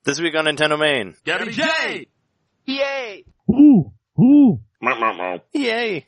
This week on NintenDomain. Gabby J! Yay! Ooh! Ooh! Yay!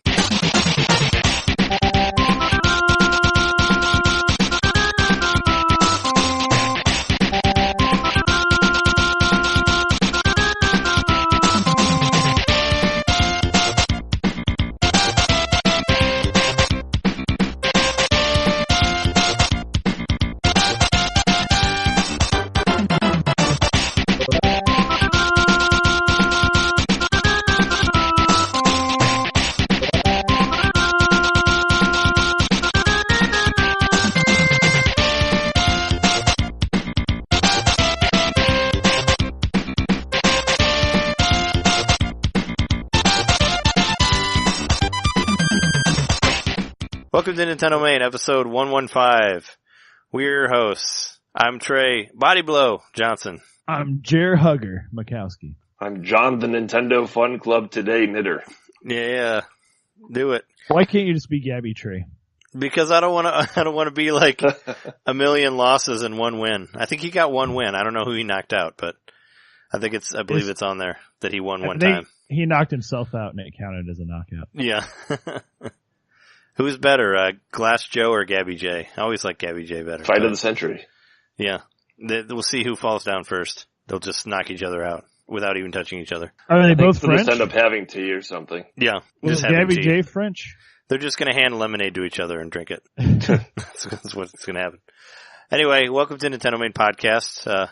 Welcome to NintenDomain, episode 115. We're your hosts. I'm Trey Body Blow Johnson. I'm Jer Hugger Makowski. I'm John, the Nintendo Fun Club Today knitter. Yeah, do it. Why can't you just be Gabby Trey? Because I don't want to be like a million losses and one win. I think he got one win. I don't know who he knocked out, but I believe it's on there that he won one time. He knocked himself out and it counted as a knockout. Yeah. Who's better, Glass Joe or Gabby J? I always like Gabby J better. Fight of the century. Yeah. We'll see who falls down first. They'll just knock each other out without even touching each other. Are they both They'll French? just end up having tea or something. Yeah. Was Gabby J French? They're just going to hand lemonade to each other and drink it. That's what's going to happen. Anyway, welcome to NintenDomain Podcast.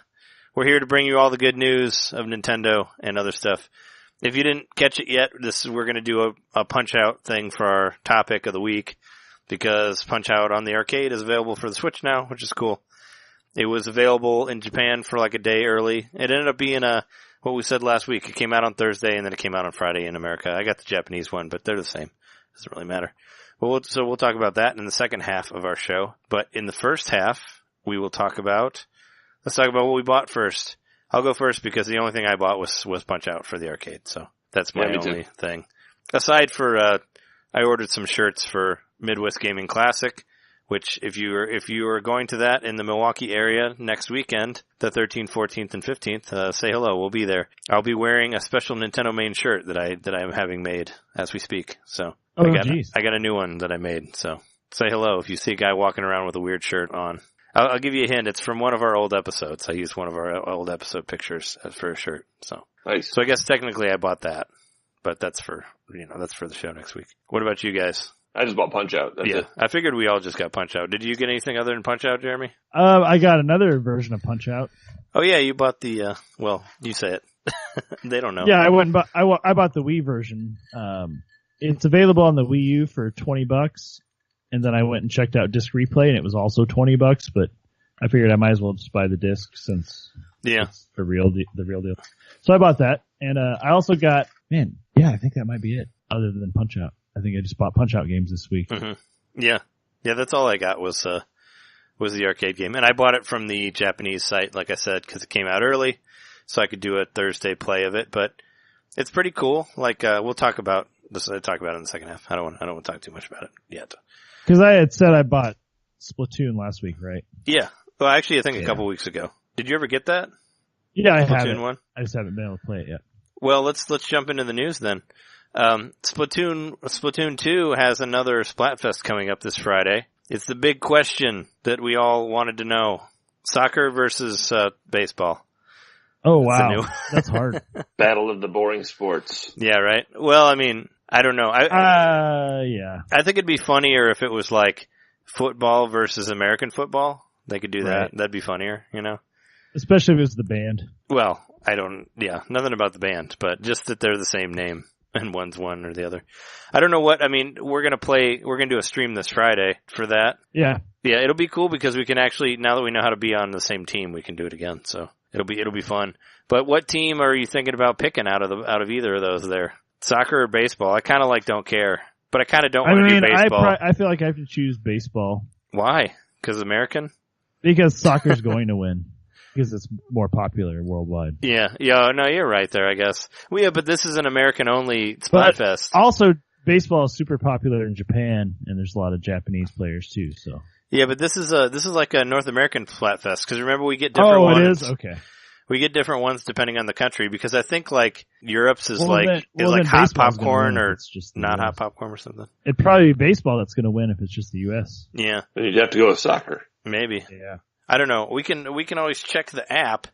We're here to bring you all the good news of Nintendo and other stuff. If you didn't catch it yet, we're going to do a Punch-Out thing for our topic of the week, because Punch-Out on the arcade is available for the Switch now, which is cool. It was available in Japan for like a day early. It ended up being what we said last week. It came out on Thursday and then it came out on Friday in America. I got the Japanese one, but they're the same. Doesn't really matter. So we'll talk about that in the second half of our show. But in the first half, let's talk about what we bought first. I'll go first because the only thing I bought was Punch-Out for the arcade, so that's my only thing. Aside for, I ordered some shirts for Midwest Gaming Classic, which if you are going to that in the Milwaukee area next weekend, the 13th, 14th, and 15th, say hello. We'll be there. I'll be wearing a special NintenDomain shirt that I am having made as we speak. So I got a new one that I made. So say hello if you see a guy walking around with a weird shirt on. I'll give you a hint. It's from one of our old episodes. I used one of our old episode pictures for a shirt. So nice. So I guess technically I bought that, but that's for the show next week. What about you guys? I just bought Punch-Out. That's it. I figured we all just got Punch-Out. Did you get anything other than Punch-Out, Jeremy? I got another version of Punch-Out. Oh yeah, you bought the, you say it. They don't know. Yeah, I bought the Wii version. It's available on the Wii U for $20. And then I went and checked out Disc Replay, and it was also $20, but I figured I might as well just buy the disc since it's the real deal. So I bought that, and I also got, I think that might be it, other than Punch-Out. I think I just bought Punch-Out games this week. Mm-hmm. Yeah, that's all I got was the arcade game, and I bought it from the Japanese site, like I said, because it came out early, so I could do a Thursday play of it. But it's pretty cool. Like we'll talk about this. I'll talk about it in the second half. I don't want to talk too much about it yet. Because I had said I bought Splatoon last week, right? Yeah. Well, actually, I think a couple weeks ago. Did you ever get that? Yeah, I have Splatoon it. 1? I just haven't been able to play it yet. Well, let's jump into the news then. Splatoon 2 has another Splatfest coming up this Friday. It's the big question that we all wanted to know. Soccer versus baseball. Oh, wow. That's hard. Battle of the boring sports. Yeah, right? Well, I mean, I don't know. Yeah. I think it'd be funnier if it was like football versus American football. They could do that. Right. That'd be funnier, Especially if it's the band. Well, nothing about the band, but just that they're the same name and one's one or the other. I don't know we're going to do a stream this Friday for that. Yeah. Yeah, it'll be cool because we can actually, now that we know how to be on the same team, we can do it again. So it'll be fun. But what team are you thinking about picking out of either of those there? Soccer or baseball? I kind of don't care, but I kind of don't want to do baseball. I feel like I have to choose baseball. Why? Because American? Because soccer's going to win. Because it's more popular worldwide. Yeah, no, you're right there, I guess. Well, yeah, but this is an American-only Splatfest. Also, baseball is super popular in Japan, and there's a lot of Japanese players too, so. Yeah, but this is like a North American Splatfest, because remember we get different ones. Oh, it is? Okay. We get different ones depending on the country because I think like Europe's is then hot baseball's gonna popcorn win if or it's just the not US. hot popcorn or something. It'd probably be baseball that's going to win if it's just the U.S. Yeah, Then you'd have to go with soccer. maybe. Yeah. I don't know. We can always check the app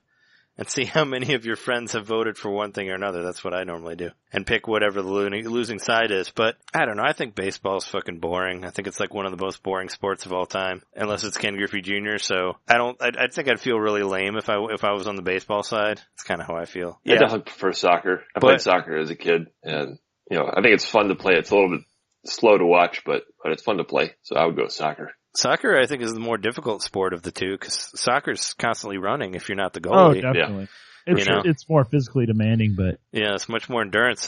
and see how many of your friends have voted for one thing or another. That's what I normally do. And pick whatever the losing side is. But I don't know. I think baseball is fucking boring. I think it's like one of the most boring sports of all time. Unless it's Ken Griffey Jr. So I think I'd feel really lame if I was on the baseball side. It's kind of how I feel. I definitely prefer soccer. I played soccer as a kid, and I think it's fun to play. It's a little bit slow to watch, but it's fun to play. So I would go with soccer. Soccer, I think, is the more difficult sport of the two because soccer's constantly running if you're not the Oh, goalie. definitely. Yeah. It's more physically demanding, but Yeah, it's much more endurance.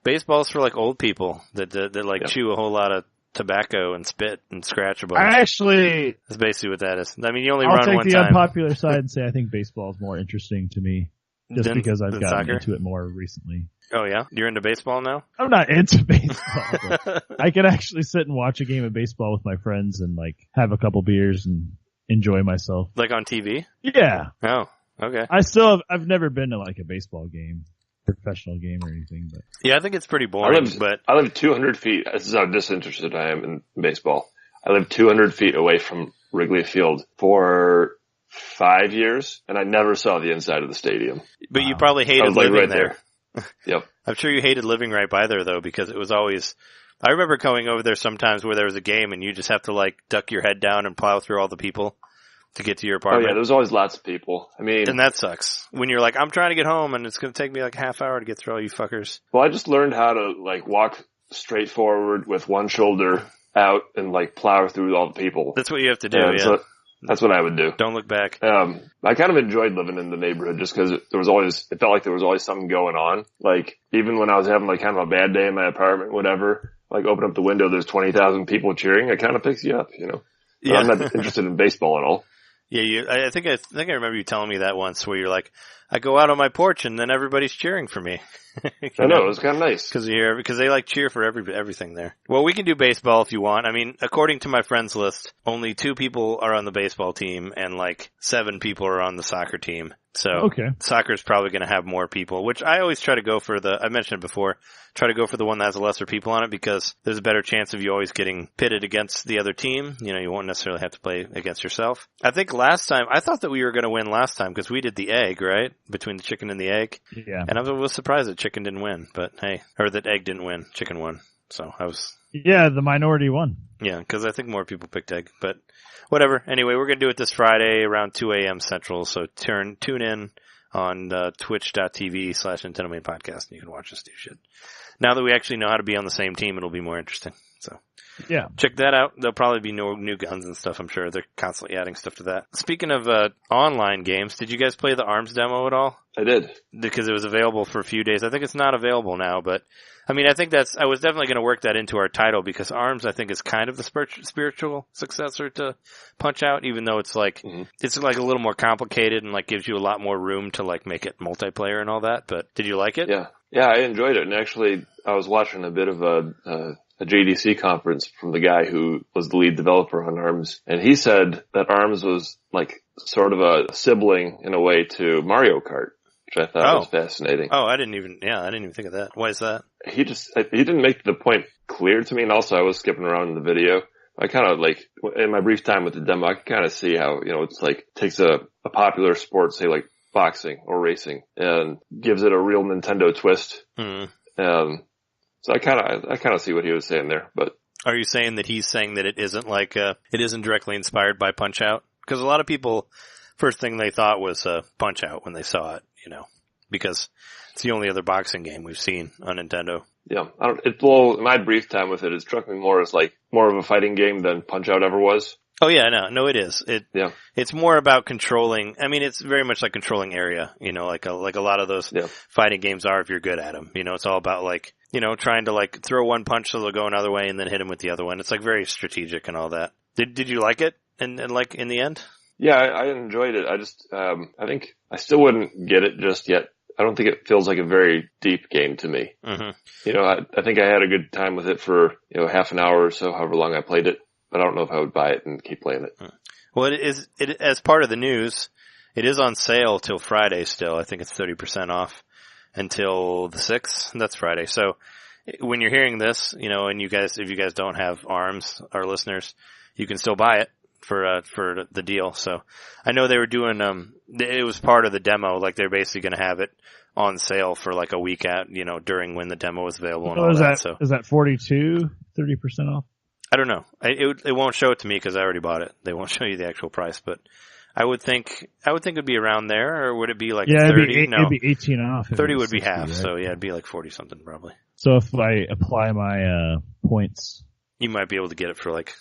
Baseball's for like old people that chew a whole lot of tobacco and spit and scratch a bunch. That's basically what that is. I mean, you only I'll run take one the time. unpopular side and say I think baseball is more interesting to me just because I've gotten soccer? into it more recently. Oh yeah, you're into baseball now? I'm not into baseball. But I can actually sit and watch a game of baseball with my friends and like have a couple beers and enjoy myself. Like on TV? Yeah. Oh, okay. I've never been to like a baseball game, professional game or anything, but Yeah, I think it's pretty boring, but I live 200 feet. This is how disinterested I am in baseball. I live 200 feet away from Wrigley Field for 5 years, and I never saw the inside of the stadium. But you probably I hated was like living right there. Yep. I'm sure you hated living right by there though, because it was always, I remember going over there sometimes where there was a game and you just have to like duck your head down and plow through all the people to get to your Oh apartment. yeah, there's always lots of people. I mean, And that sucks. When you're like, I'm trying to get home and it's going to take me like a half hour to get through all you fuckers. well, I just learned how to like walk straight forward with one shoulder out and like plow through all the people. That's what you have to do, And yeah. so that's what I would do. Don't look back. I kind of enjoyed living in the neighborhood just because it felt like there was always something going on. Like, even when I was having like kind of a bad day in my apartment, whatever, like open up the window, there's 20,000 people cheering. It kind of picks you up, But Yeah. I'm not interested in baseball at all. Yeah, I think I remember you telling me that once where you're like, I go out on my porch and then everybody's cheering for me. I know, it was kind of nice. Because they like cheer for everything there. Well, we can do baseball if you want. I mean, according to my friends list, only 2 people are on the baseball team and like 7 people are on the soccer team. So okay. Soccer's probably going to have more people, which I always try to go for I mentioned it before, try to go for the one that has lesser people on it because there's a better chance of you always getting pitted against the other team. You won't necessarily have to play against yourself. I think last time, I thought that we were going to win last time because we did the egg, right? Between the chicken and the egg. Yeah. And I was surprised that chicken didn't win, but hey, or that egg didn't win, chicken won. So Yeah, the minority won. Yeah, because I think more people picked egg, but whatever. Anyway, we're going to do it this Friday around 2 a.m. Central, so tune in on twitch.tv/NintenDomain podcast, and you can watch us do shit. Now that we actually know how to be on the same team, it'll be more interesting. So yeah, check that out. There'll probably be new guns and stuff, I'm sure. They're constantly adding stuff to that. Speaking of online games, did you guys play the ARMS demo at all? I did. Because it was available for a few days. I think it's not available now, but I mean, I was definitely going to work that into our title because ARMS, I think, is kind of the spiritual successor to Punch-Out, even though it's like, it's like a little more complicated and like gives you a lot more room to like make it multiplayer and all that. But did you like it? Yeah. Yeah, I enjoyed it. And actually, I was watching a bit of a JDC conference from the guy who was the lead developer on ARMS. And he said that ARMS was like sort of a sibling in a way to Mario Kart, which I thought was fascinating. Oh, I didn't even think of that. Why is that? He didn't make the point clear to me. And also I was skipping around in the video. I kind of like, in my brief time with the demo, I can kind of see how, it's like takes a popular sport, say like boxing or racing, and gives it a real Nintendo twist. So I kind of see what he was saying there, but. Are you saying that he's saying that it isn't like, it isn't directly inspired by Punch-Out? Because a lot of people, first thing they thought was, Punch-Out when they saw it, because it's the only other boxing game we've seen on Nintendo. Yeah. In my brief time with it struck me more as like more of a fighting game than Punch-Out ever was. Oh yeah, no, it is. It's more about controlling. I mean, it's very much like controlling area. Like a lot of those fighting games are if you're good at them. It's all about like trying to like throw one punch so they'll go another way and then hit him with the other one. It's like very strategic and all that. Did you like it? And like in the end? Yeah, I enjoyed it. I just I think I still wouldn't get it just yet. I don't think it feels like a very deep game to me. Mm-hmm. I think I had a good time with it for half an hour or so, however long I played it. But I don't know if I would buy it and keep playing it. Well, it as part of the news, It is on sale till Friday still. I think it's 30% off until the 6th. That's Friday. So when you're hearing this, you know, and if you guys don't have ARMS, our listeners, you can still buy it for the deal. So I know they were doing, it was part of the demo. Like they're basically going to have it on sale for like a week during when the demo was available and all that. So is that 30% off? I don't know. It won't show it to me because I already bought it. They won't show you the actual price, but I would think it'd be around there, or would it be like 30? It'd be 18 off. 30 would be 60, half, right? so yeah, it'd be like 40 something probably. So if I apply my points, you might be able to get it for like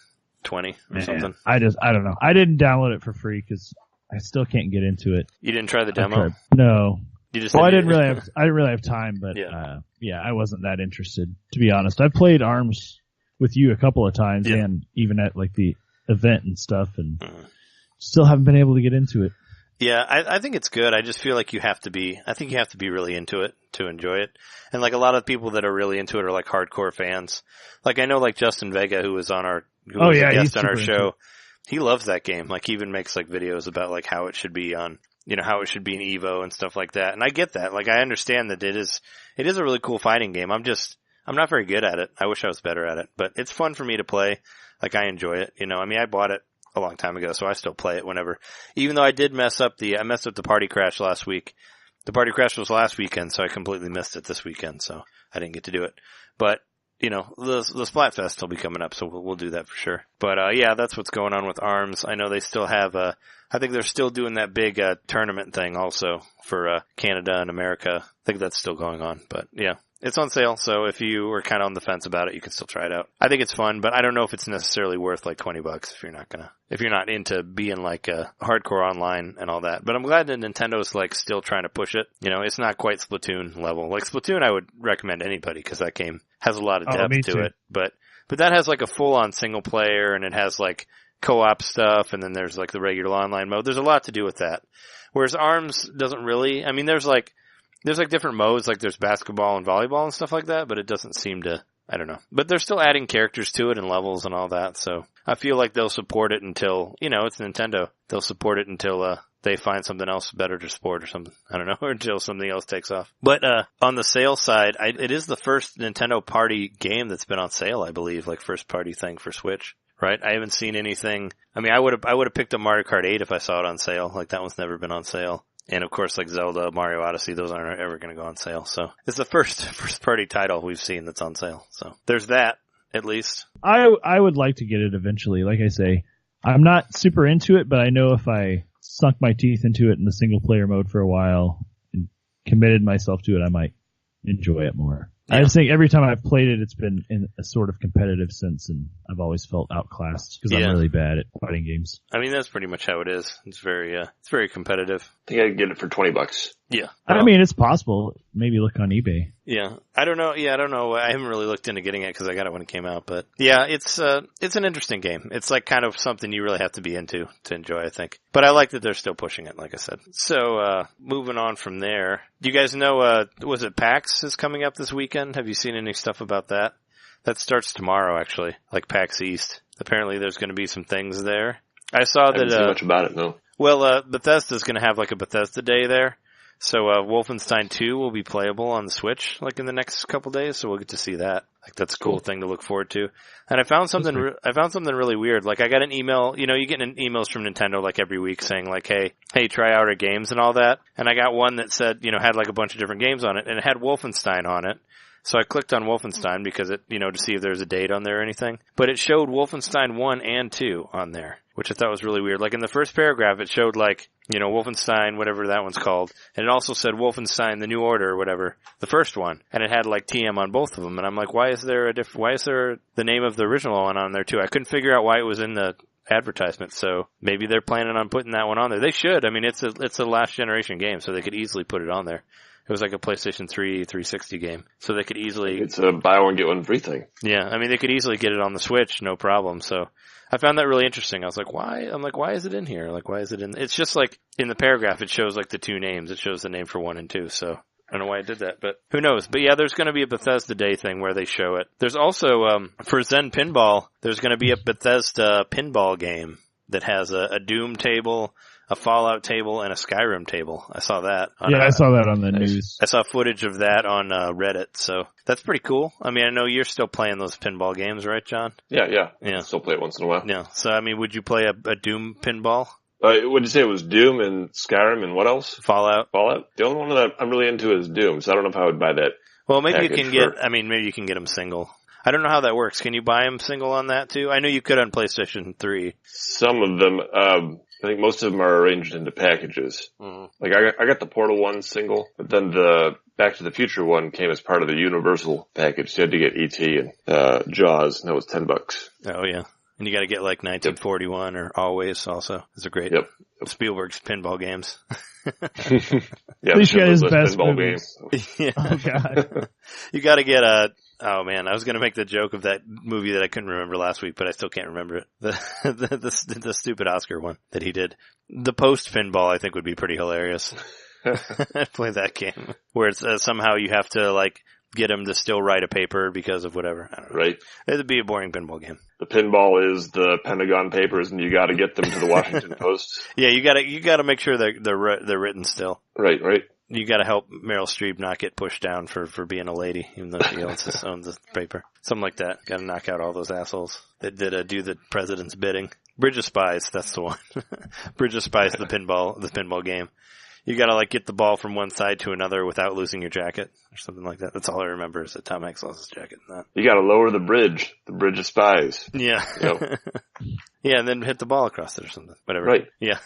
20 or something. I don't know. I didn't download it for free because I still can't get into it. You didn't try the demo? No. You just I didn't really have time, but I wasn't that interested, to be honest. I've played ARMS with you a couple of times, and even at like the event and stuff, and still haven't been able to get into it. Yeah, I think it's good. I just feel like you have to be really into it to enjoy it. And like a lot of people that are really into it are like hardcore fans. Like I know like Justin Vega, who was a guest on our show. He loves that game. Like he even makes like videos about like how it should be on, how it should be in Evo and stuff like that. And I get that. Like I understand that it is a really cool fighting game. I'm not very good at it. I wish I was better at it, but it's fun for me to play. Like I enjoy it. I bought it a long time ago, so I still play it whenever. Even though I did mess up the Party Crash last week. The Party Crash was last weekend, so I completely missed it this weekend, so I didn't get to do it. But, the Splatfest will be coming up, so we'll do that for sure. But, that's what's going on with ARMS. I know they still have, I think they're still doing that big, tournament thing also for, Canada and America. I think that's still going on, but yeah. It's on sale, so if you were kind of on the fence about it, you can still try it out. I think it's fun, but I don't know if it's necessarily worth like $20 if you're not into being like hardcore online and all that. But I'm glad that Nintendo's like still trying to push it. It's not quite Splatoon level. Like Splatoon, I would recommend anybody because that game has a lot of depth to it. But that has like a full-on single player, and it has like co-op stuff, and then there's like the regular online mode. There's a lot to do with that. Whereas ARMS doesn't really. I mean, there's like different modes, like there's basketball and volleyball and stuff like that, but it doesn't seem to, I don't know. But they're still adding characters to it and levels and all that, so I feel like they'll support it until, it's Nintendo. They'll support it until, they find something else better to support or something. I don't know, or until something else takes off. But, on the sales side, it is the first Nintendo party game that's been on sale, I believe, like first party thing for Switch. Right? I haven't seen anything. I mean, I would have picked up Mario Kart 8 if I saw it on sale. Like that one's never been on sale. And of course, like Zelda, Mario Odyssey, those aren't ever going to go on sale. So it's the first party title we've seen that's on sale. So there's that, at least. I would like to get it eventually. Like I say, I'm not super into it, but I know if I sunk my teeth into it in the single player mode for a while and committed myself to it, I might enjoy it more. Yeah. I just think every time I've played it, it's been in a sort of competitive sense, and I've always felt outclassed because I'm really bad at fighting games. I mean, that's pretty much how it is. It's very competitive. I think I could get it for $20. Yeah. I mean, it's possible. Maybe look on eBay. Yeah. I don't know. Yeah, I don't know. I haven't really looked into getting it because I got it when it came out. But yeah, it's an interesting game. It's like kind of something you really have to be into to enjoy, I think. But I like that they're still pushing it, like I said. So, moving on from there. Do you guys know, was it PAX is coming up this weekend? Have you seen any stuff about that? That starts tomorrow, actually. Like PAX East. Apparently there's going to be some things there. I saw that, I haven't seen much about it, no. Well, Bethesda's going to have like a Bethesda Day there. So, Wolfenstein 2 will be playable on the Switch, like in the next couple days, so we'll get to see that. Like, that's a cool thing to look forward to. And I found something really weird. Like, I got an email, you get emails from Nintendo like every week saying like, hey, try out our games and all that. And I got one that said, had like a bunch of different games on it, and it had Wolfenstein on it. So I clicked on Wolfenstein because it, to see if there was a date on there or anything. But it showed Wolfenstein 1 and 2 on there, which I thought was really weird. Like in the first paragraph, it showed like, Wolfenstein, whatever that one's called. And it also said Wolfenstein, the New Order or whatever, the first one. And it had like TM on both of them. And I'm like, why is there the name of the original one on there too? I couldn't figure out why it was in the advertisement. So maybe they're planning on putting that one on there. They should. I mean, it's a last generation game, so they could easily put it on there. It was like a PlayStation 3 360 game. So they could easily... It's a buy one, get one free thing. Yeah, I mean, they could easily get it on the Switch, no problem. So I found that really interesting. I was like, why? I'm like, why is it in here? Like, why is it in... It's just like, in the paragraph, it shows like the two names. It shows the name for 1 and 2, so... I don't know why I did that, but who knows? But yeah, there's going to be a Bethesda Day thing where they show it. There's also, for Zen Pinball, there's going to be a Bethesda pinball game that has a Doom table, a Fallout table and a Skyrim table. I saw that. I saw that on the news. I saw footage of that on Reddit, so that's pretty cool. I mean, I know you're still playing those pinball games, right, John? Yeah. Still play it once in a while. Yeah. So, I mean, would you play a Doom pinball? Would you say it was Doom and Skyrim and what else? Fallout. The only one that I'm really into is Doom, so I don't know if I would buy that. Well, maybe you can maybe you can get them single. I don't know how that works. Can you buy them single on that too? I know you could on PlayStation 3. Some of them, I think most of them are arranged into packages. Mm-hmm. Like I got the Portal one single, but then the Back to the Future one came as part of the Universal package. So you had to get E.T. and Jaws, and that was $10. Oh yeah. And you gotta get like 1941 or Always also. Those are great. Yep. Spielberg's pinball games. Yeah, at least you got his best pinball movies. Yeah. Oh god. You gotta get oh man, I was gonna make the joke of that movie that I couldn't remember last week, but I still can't remember it. The stupid Oscar one that he did. The post pinball I think would be pretty hilarious. Play that game. Where it's somehow you have to like get him to still write a paper because of whatever. I don't know. Right. It'd be a boring pinball game. The pinball is the Pentagon Papers, and you got to get them to the Washington Post. Yeah, you gotta make sure they're written still. Right. You gotta help Meryl Streep not get pushed down for being a lady, even though she owns the paper. Something like that. Gotta knock out all those assholes that did do the president's bidding. Bridge of Spies, that's the one. Bridge of Spies, the pinball game. You gotta like get the ball from one side to another without losing your jacket or something like that. That's all I remember is that Tom Hanks lost his jacket in that. You gotta lower the Bridge of Spies. Yeah. Yep. Yeah, and then hit the ball across it or something. Whatever. Right. Yeah.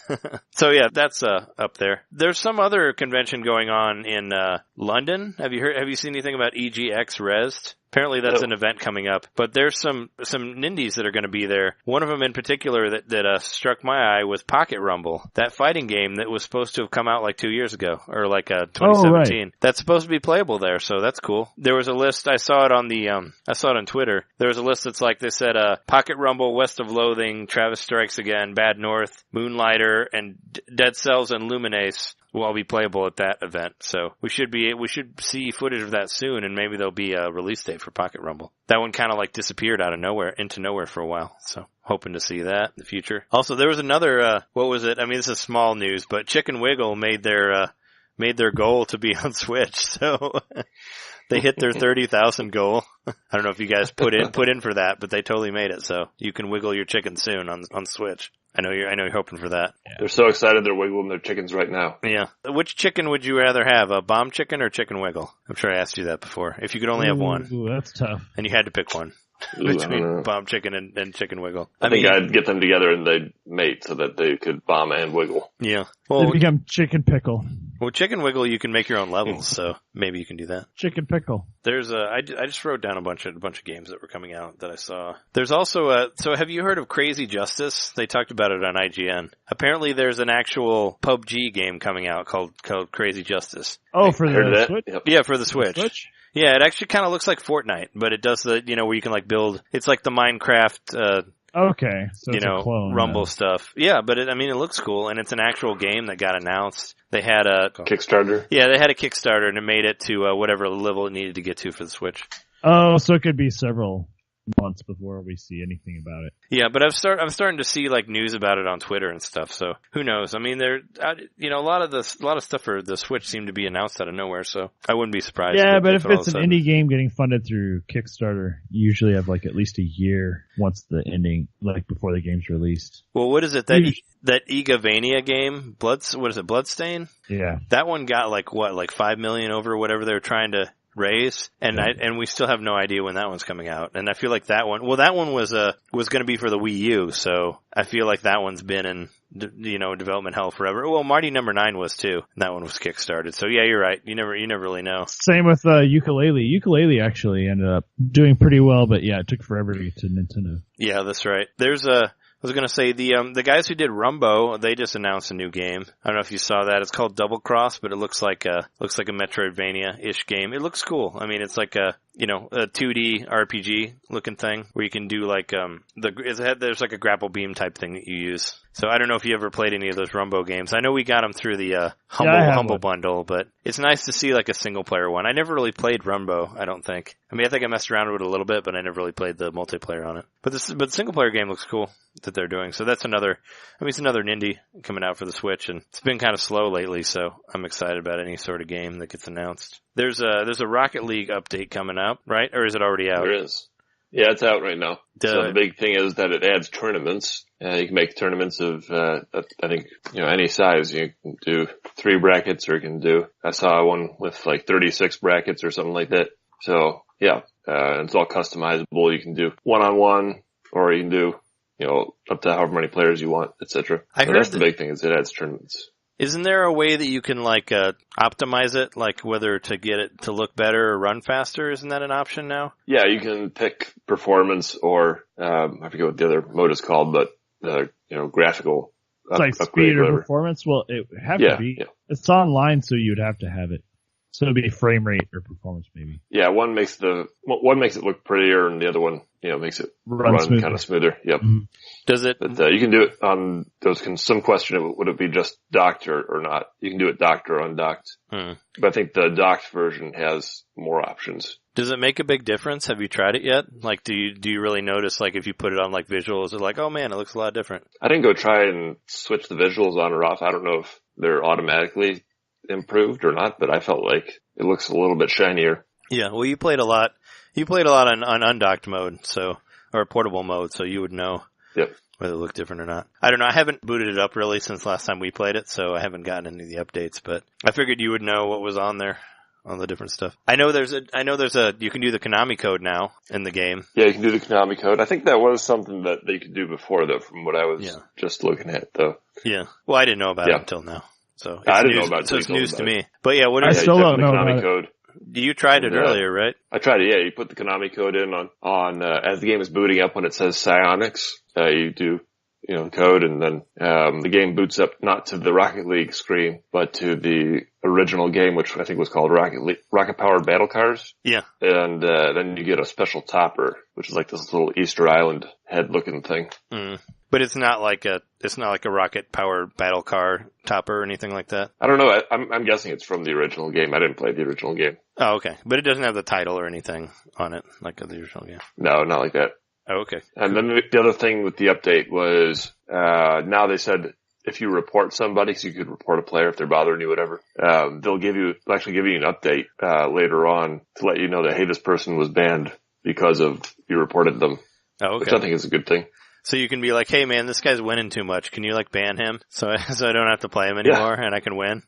So yeah, that's up there. There's some other convention going on in London. Have you seen anything about EGX Rezzed? Apparently that's an event coming up, but there's some nindies that are going to be there. One of them in particular that struck my eye was Pocket Rumble, that fighting game that was supposed to have come out like 2 years ago, or like 2017. Oh, right. That's supposed to be playable there, so that's cool. There was a list, I saw it on Twitter. There was a list that's like, they said, Pocket Rumble, West of Loathing, Travis Strikes Again, Bad North, Moonlighter, and Dead Cells and Luminace will all be playable at that event. So we should see footage of that soon, and maybe there'll be a release date for Pocket Rumble. That one kind of like disappeared out of nowhere into nowhere for a while. So hoping to see that in the future. Also, there was another, what was it? I mean, this is small news, but Chicken Wiggle made their goal to be on Switch. So they hit their 30,000 goal. I don't know if you guys put in for that, but they totally made it. So you can wiggle your chicken soon on Switch. I know you're hoping for that. Yeah. They're so excited they're wiggling their chickens right now. Yeah. Which chicken would you rather have, a bomb chicken or chicken wiggle? I'm sure I asked you that before. If you could only have one. Ooh, that's tough. And you had to pick one. Between bomb chicken and chicken wiggle. I think I'd get them together and they'd mate so that they could bomb and wiggle. Yeah. Well, they become chicken pickle. Well, chicken wiggle, you can make your own levels, so maybe you can do that. Chicken pickle. There's I just wrote down a bunch of games that were coming out that I saw. There's also so have you heard of Crazy Justice? They talked about it on IGN. Apparently there's an actual PUBG game coming out called Crazy Justice. Oh, for the Switch? Yep. Yeah, for the Switch. Switch? Yeah, it actually kind of looks like Fortnite, but it does where you can like build, it's like the Minecraft, okay. So it's a clone, Rumble stuff. Yeah, but it looks cool, and it's an actual game that got announced. They had a Kickstarter? Yeah, they had a Kickstarter, and it made it to whatever level it needed to get to for the Switch. Oh, so it could be several months before we see anything about it. Yeah, but I'm starting to see like news about it on Twitter and stuff. So who knows? I mean, a lot of stuff for the Switch seemed to be announced out of nowhere. So I wouldn't be surprised. Yeah, but if it's an indie game getting funded through Kickstarter, you usually have like at least a year once the ending, like before the game's released. Well, what is it that Igavania game? Bloodstain? Yeah, that one got like 5 million over whatever they were trying to raise, and and we still have no idea when that one's coming out. And I feel like that one was going to be for the Wii U, so I feel like that one's been in development hell forever. Well, Marty No. 9 was too, and that one was kickstarted. So yeah, you're right. You never really know. Same with Ukulele. Ukulele actually ended up doing pretty well, but yeah, it took forever to get to Nintendo. Yeah, that's right. I was going to say, the guys who did Rumbo, they just announced a new game. I don't know if you saw that. It's called Double Cross, but it looks like a Metroidvania-ish game. It looks cool. I mean, it's like a 2D RPG looking thing where you can do like, there's like a grapple beam type thing that you use. So I don't know if you ever played any of those Rumbo games. I know we got them through the Humble Bundle, but it's nice to see like a single player one. I never really played Rumbo, I don't think. I mean, I think I messed around with it a little bit, but I never really played the multiplayer on it. But the single player game looks cool that they're doing. So that's another indie coming out for the Switch, and it's been kind of slow lately, so I'm excited about any sort of game that gets announced. There's a Rocket League update coming out, right? Or is it already out? There is. Yeah, it's out right now. So the big thing is that it adds tournaments. You can make tournaments of, I think, any size. You can do 3 brackets, or you can do, I saw one with like 36 brackets or something like that. So yeah, it's all customizable. You can do 1-on-1, or you can do, up to however many players you want, etc. So that's the big thing, is it adds tournaments. Isn't there a way that you can optimize it, like whether to get it to look better or run faster? Isn't that an option now? Yeah, you can pick performance, or I forget what the other mode is called, but graphical. It's like speed or performance. Well, it would have to be. Yeah. It's online, so you'd have to have it. So it'd be frame rate or performance, maybe. Yeah, one makes it look prettier, and the other one, makes it run kind of smoother. Yep. Mm-hmm. Does it? But you can do it on. There was some question: would it be just docked or not? You can do it docked or undocked. But I think the docked version has more options. Does it make a big difference? Have you tried it yet? Like, do you really notice, like, if you put it on like visuals, it's like, oh man, it looks a lot different? I didn't go try and switch the visuals on or off. I don't know if they're automatically improved or not, but I felt like it looks a little bit shinier. Yeah, well, you played a lot on undocked mode, or portable mode, so you would know whether it looked different or not. I don't know. I haven't booted it up really since last time we played it, so I haven't gotten any of the updates, but I figured you would know what was on there. All the different stuff. I know there's you can do the Konami Code now in the game. Yeah, you can do the Konami Code. I think that was something that they could do before, though, from what I was just looking at, though. Yeah. Well, I didn't know about it until now. So I didn't know about it. So it's news to me. But yeah, I still don't know about Code. You tried it earlier, right? I tried it, yeah. You put the Konami Code in on as the game is booting up, when it says Psionics, you do, code, and then, the game boots up not to the Rocket League screen, but to the original game, which I think was called Rocket Power Battle Cars. Yeah. And, then you get a special topper, which is like this little Easter Island head looking thing. But it's not like a Rocket Power Battle Car topper or anything like that? I don't know. I'm guessing it's from the original game. I didn't play the original game. Oh, okay. But it doesn't have the title or anything on it, like the original game? No, not like that. Oh, okay. And then the other thing with the update was, now they said if you report somebody, so you could report a player if they're bothering you, whatever, they'll actually give you an update, later on to let you know that, hey, this person was banned because of you reported them. Oh, okay. Which I think is a good thing. So you can be like, hey man, this guy's winning too much. Can you ban him so I don't have to play him anymore and I can win?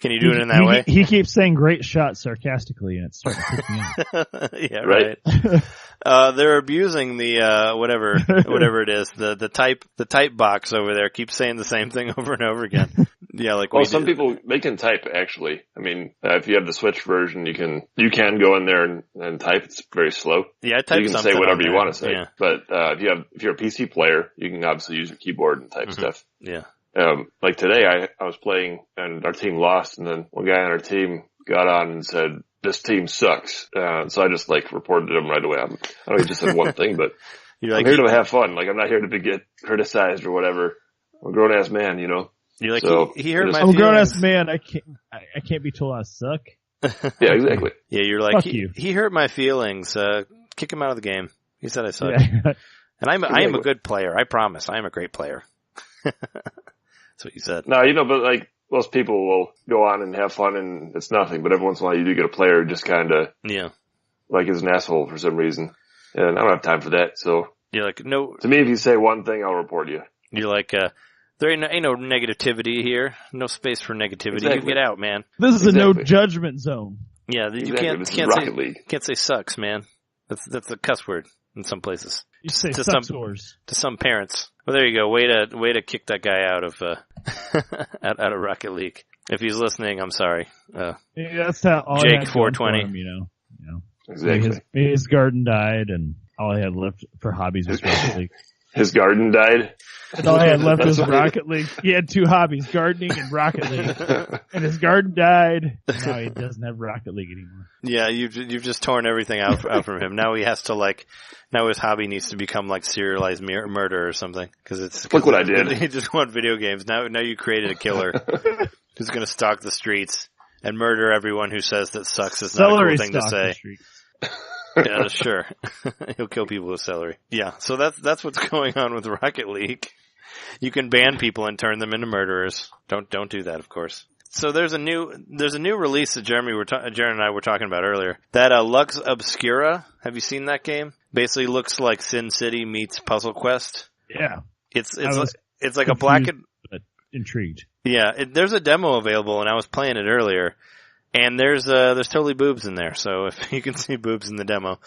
Can you do it in that way? He keeps saying great shot sarcastically, and it's starting to piss me off. Yeah, right. They're abusing the whatever it is. The type box over there keeps saying the same thing over and over again. Yeah, some people, they can type actually. I mean, if you have the Switch version, you can go in there and type. It's very slow. Yeah, I type. You can say whatever you want to say. Yeah. But if you're a PC player, you can obviously use your keyboard and type stuff. Yeah. Like today, I was playing and our team lost, and then one guy on our team got on and said, "This team sucks." So I just reported him right away. I know he just said one thing, but I'm here to have fun. I'm not here to get criticized or whatever. I'm a grown ass man, You're like, so, he hurt my feelings. I'm a grown ass man. I can't be told I suck. Yeah, exactly. Yeah, you're like, he hurt my feelings. Kick him out of the game. He said I suck. Yeah. And I am a good player. I promise. I am a great player. That's what you said. No, but most people will go on and have fun and it's nothing, but every once in a while you do get a player who just kind of, is an asshole for some reason. And I don't have time for that, so. You're like, no. To me, if you say one thing, I'll report you. You're like, there ain't no negativity here. No space for negativity. Exactly. You get out, man. This is a no judgment zone. Yeah, you can't say sucks, man. That's a cuss word in some places. You say to some parents. Well, there you go. Way to kick that guy out of out of Rocket League. If he's listening, I'm sorry. That's how all Jake 420. Him, Exactly. His garden died, and all I had left for hobbies was Rocket League. His garden died. And all he had left was Rocket League. He had two hobbies, gardening and Rocket League. And his garden died. Now he doesn't have Rocket League anymore. Yeah, you've just torn everything out from him. Now he has to now his hobby needs to become like serialized murder or something. Look what I did. He just want video games. Now you created a killer who's going to stalk the streets and murder everyone who says that sucks is not a cool thing to say. Yeah, sure. He'll kill people with celery. Yeah, so that's what's going on with Rocket League. You can ban people and turn them into murderers. Don't do that, of course. So there's a new release that Jared and I were talking about earlier. That Lux Obscura. Have you seen that game? Basically looks like Sin City meets Puzzle Quest. Yeah. It's like a black and but intrigued. Yeah, there's a demo available, and I was playing it earlier. And there's totally boobs in there, so if you can see boobs in the demo,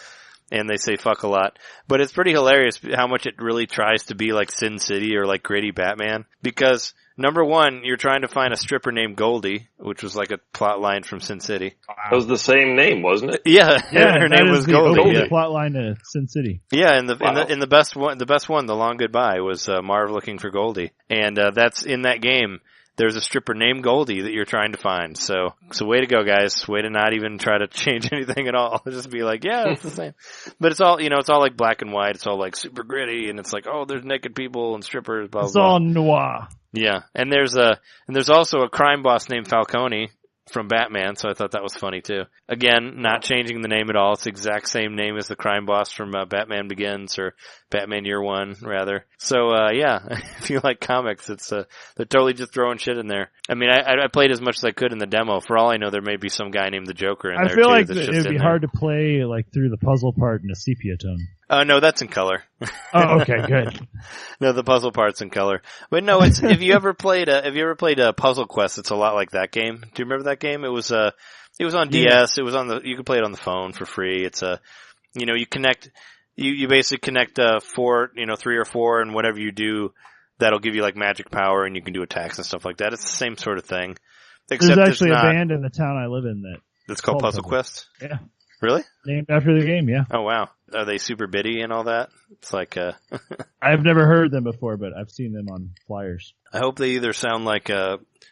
and they say fuck a lot. But it's pretty hilarious how much it really tries to be like Sin City or like gritty Batman. Because, number one, you're trying to find a stripper named Goldie, which was like a plot line from Sin City. That was the same name, wasn't it? Yeah, her name was Goldie. The plot line to Sin City. Yeah, and the best one, The Long Goodbye, was Marv looking for Goldie. And that's in that game. There's a stripper named Goldie that you're trying to find. So way to go, guys. Way to not even try to change anything at all. Just be like, yeah, it's the same. But it's all, it's all like black and white. It's all like super gritty, and it's like, oh, there's naked people and strippers, blah, blah, blah. It's all noir. Yeah. And there's also a crime boss named Falcone from Batman, so I thought that was funny too. Again, not changing the name at all. It's the exact same name as the crime boss from Batman Begins, or Batman Year One, rather. So, yeah, if you like comics, they're totally just throwing shit in there. I mean, I played as much as I could in the demo. For all I know, there may be some guy named the Joker in there too. I feel like it would be hard to play like through the puzzle part in a sepia tone. No, that's in color. Oh, okay, good. No, the puzzle part's in color. But no, it's, if you ever played a Puzzle Quest, it's a lot like that game. Do you remember that game? It was on DS. It was you could play it on the phone for free. It's you basically connect, 3 or 4, and whatever you do, that'll give you like magic power, and you can do attacks and stuff like that. It's the same sort of thing. Except there's actually a band in the town I live in that's called Puzzle Quest? Yeah. Really? Named after the game, yeah. Oh, wow. Are they super bitty and all that? It's like, I've never heard them before, but I've seen them on flyers. I hope they either sound like,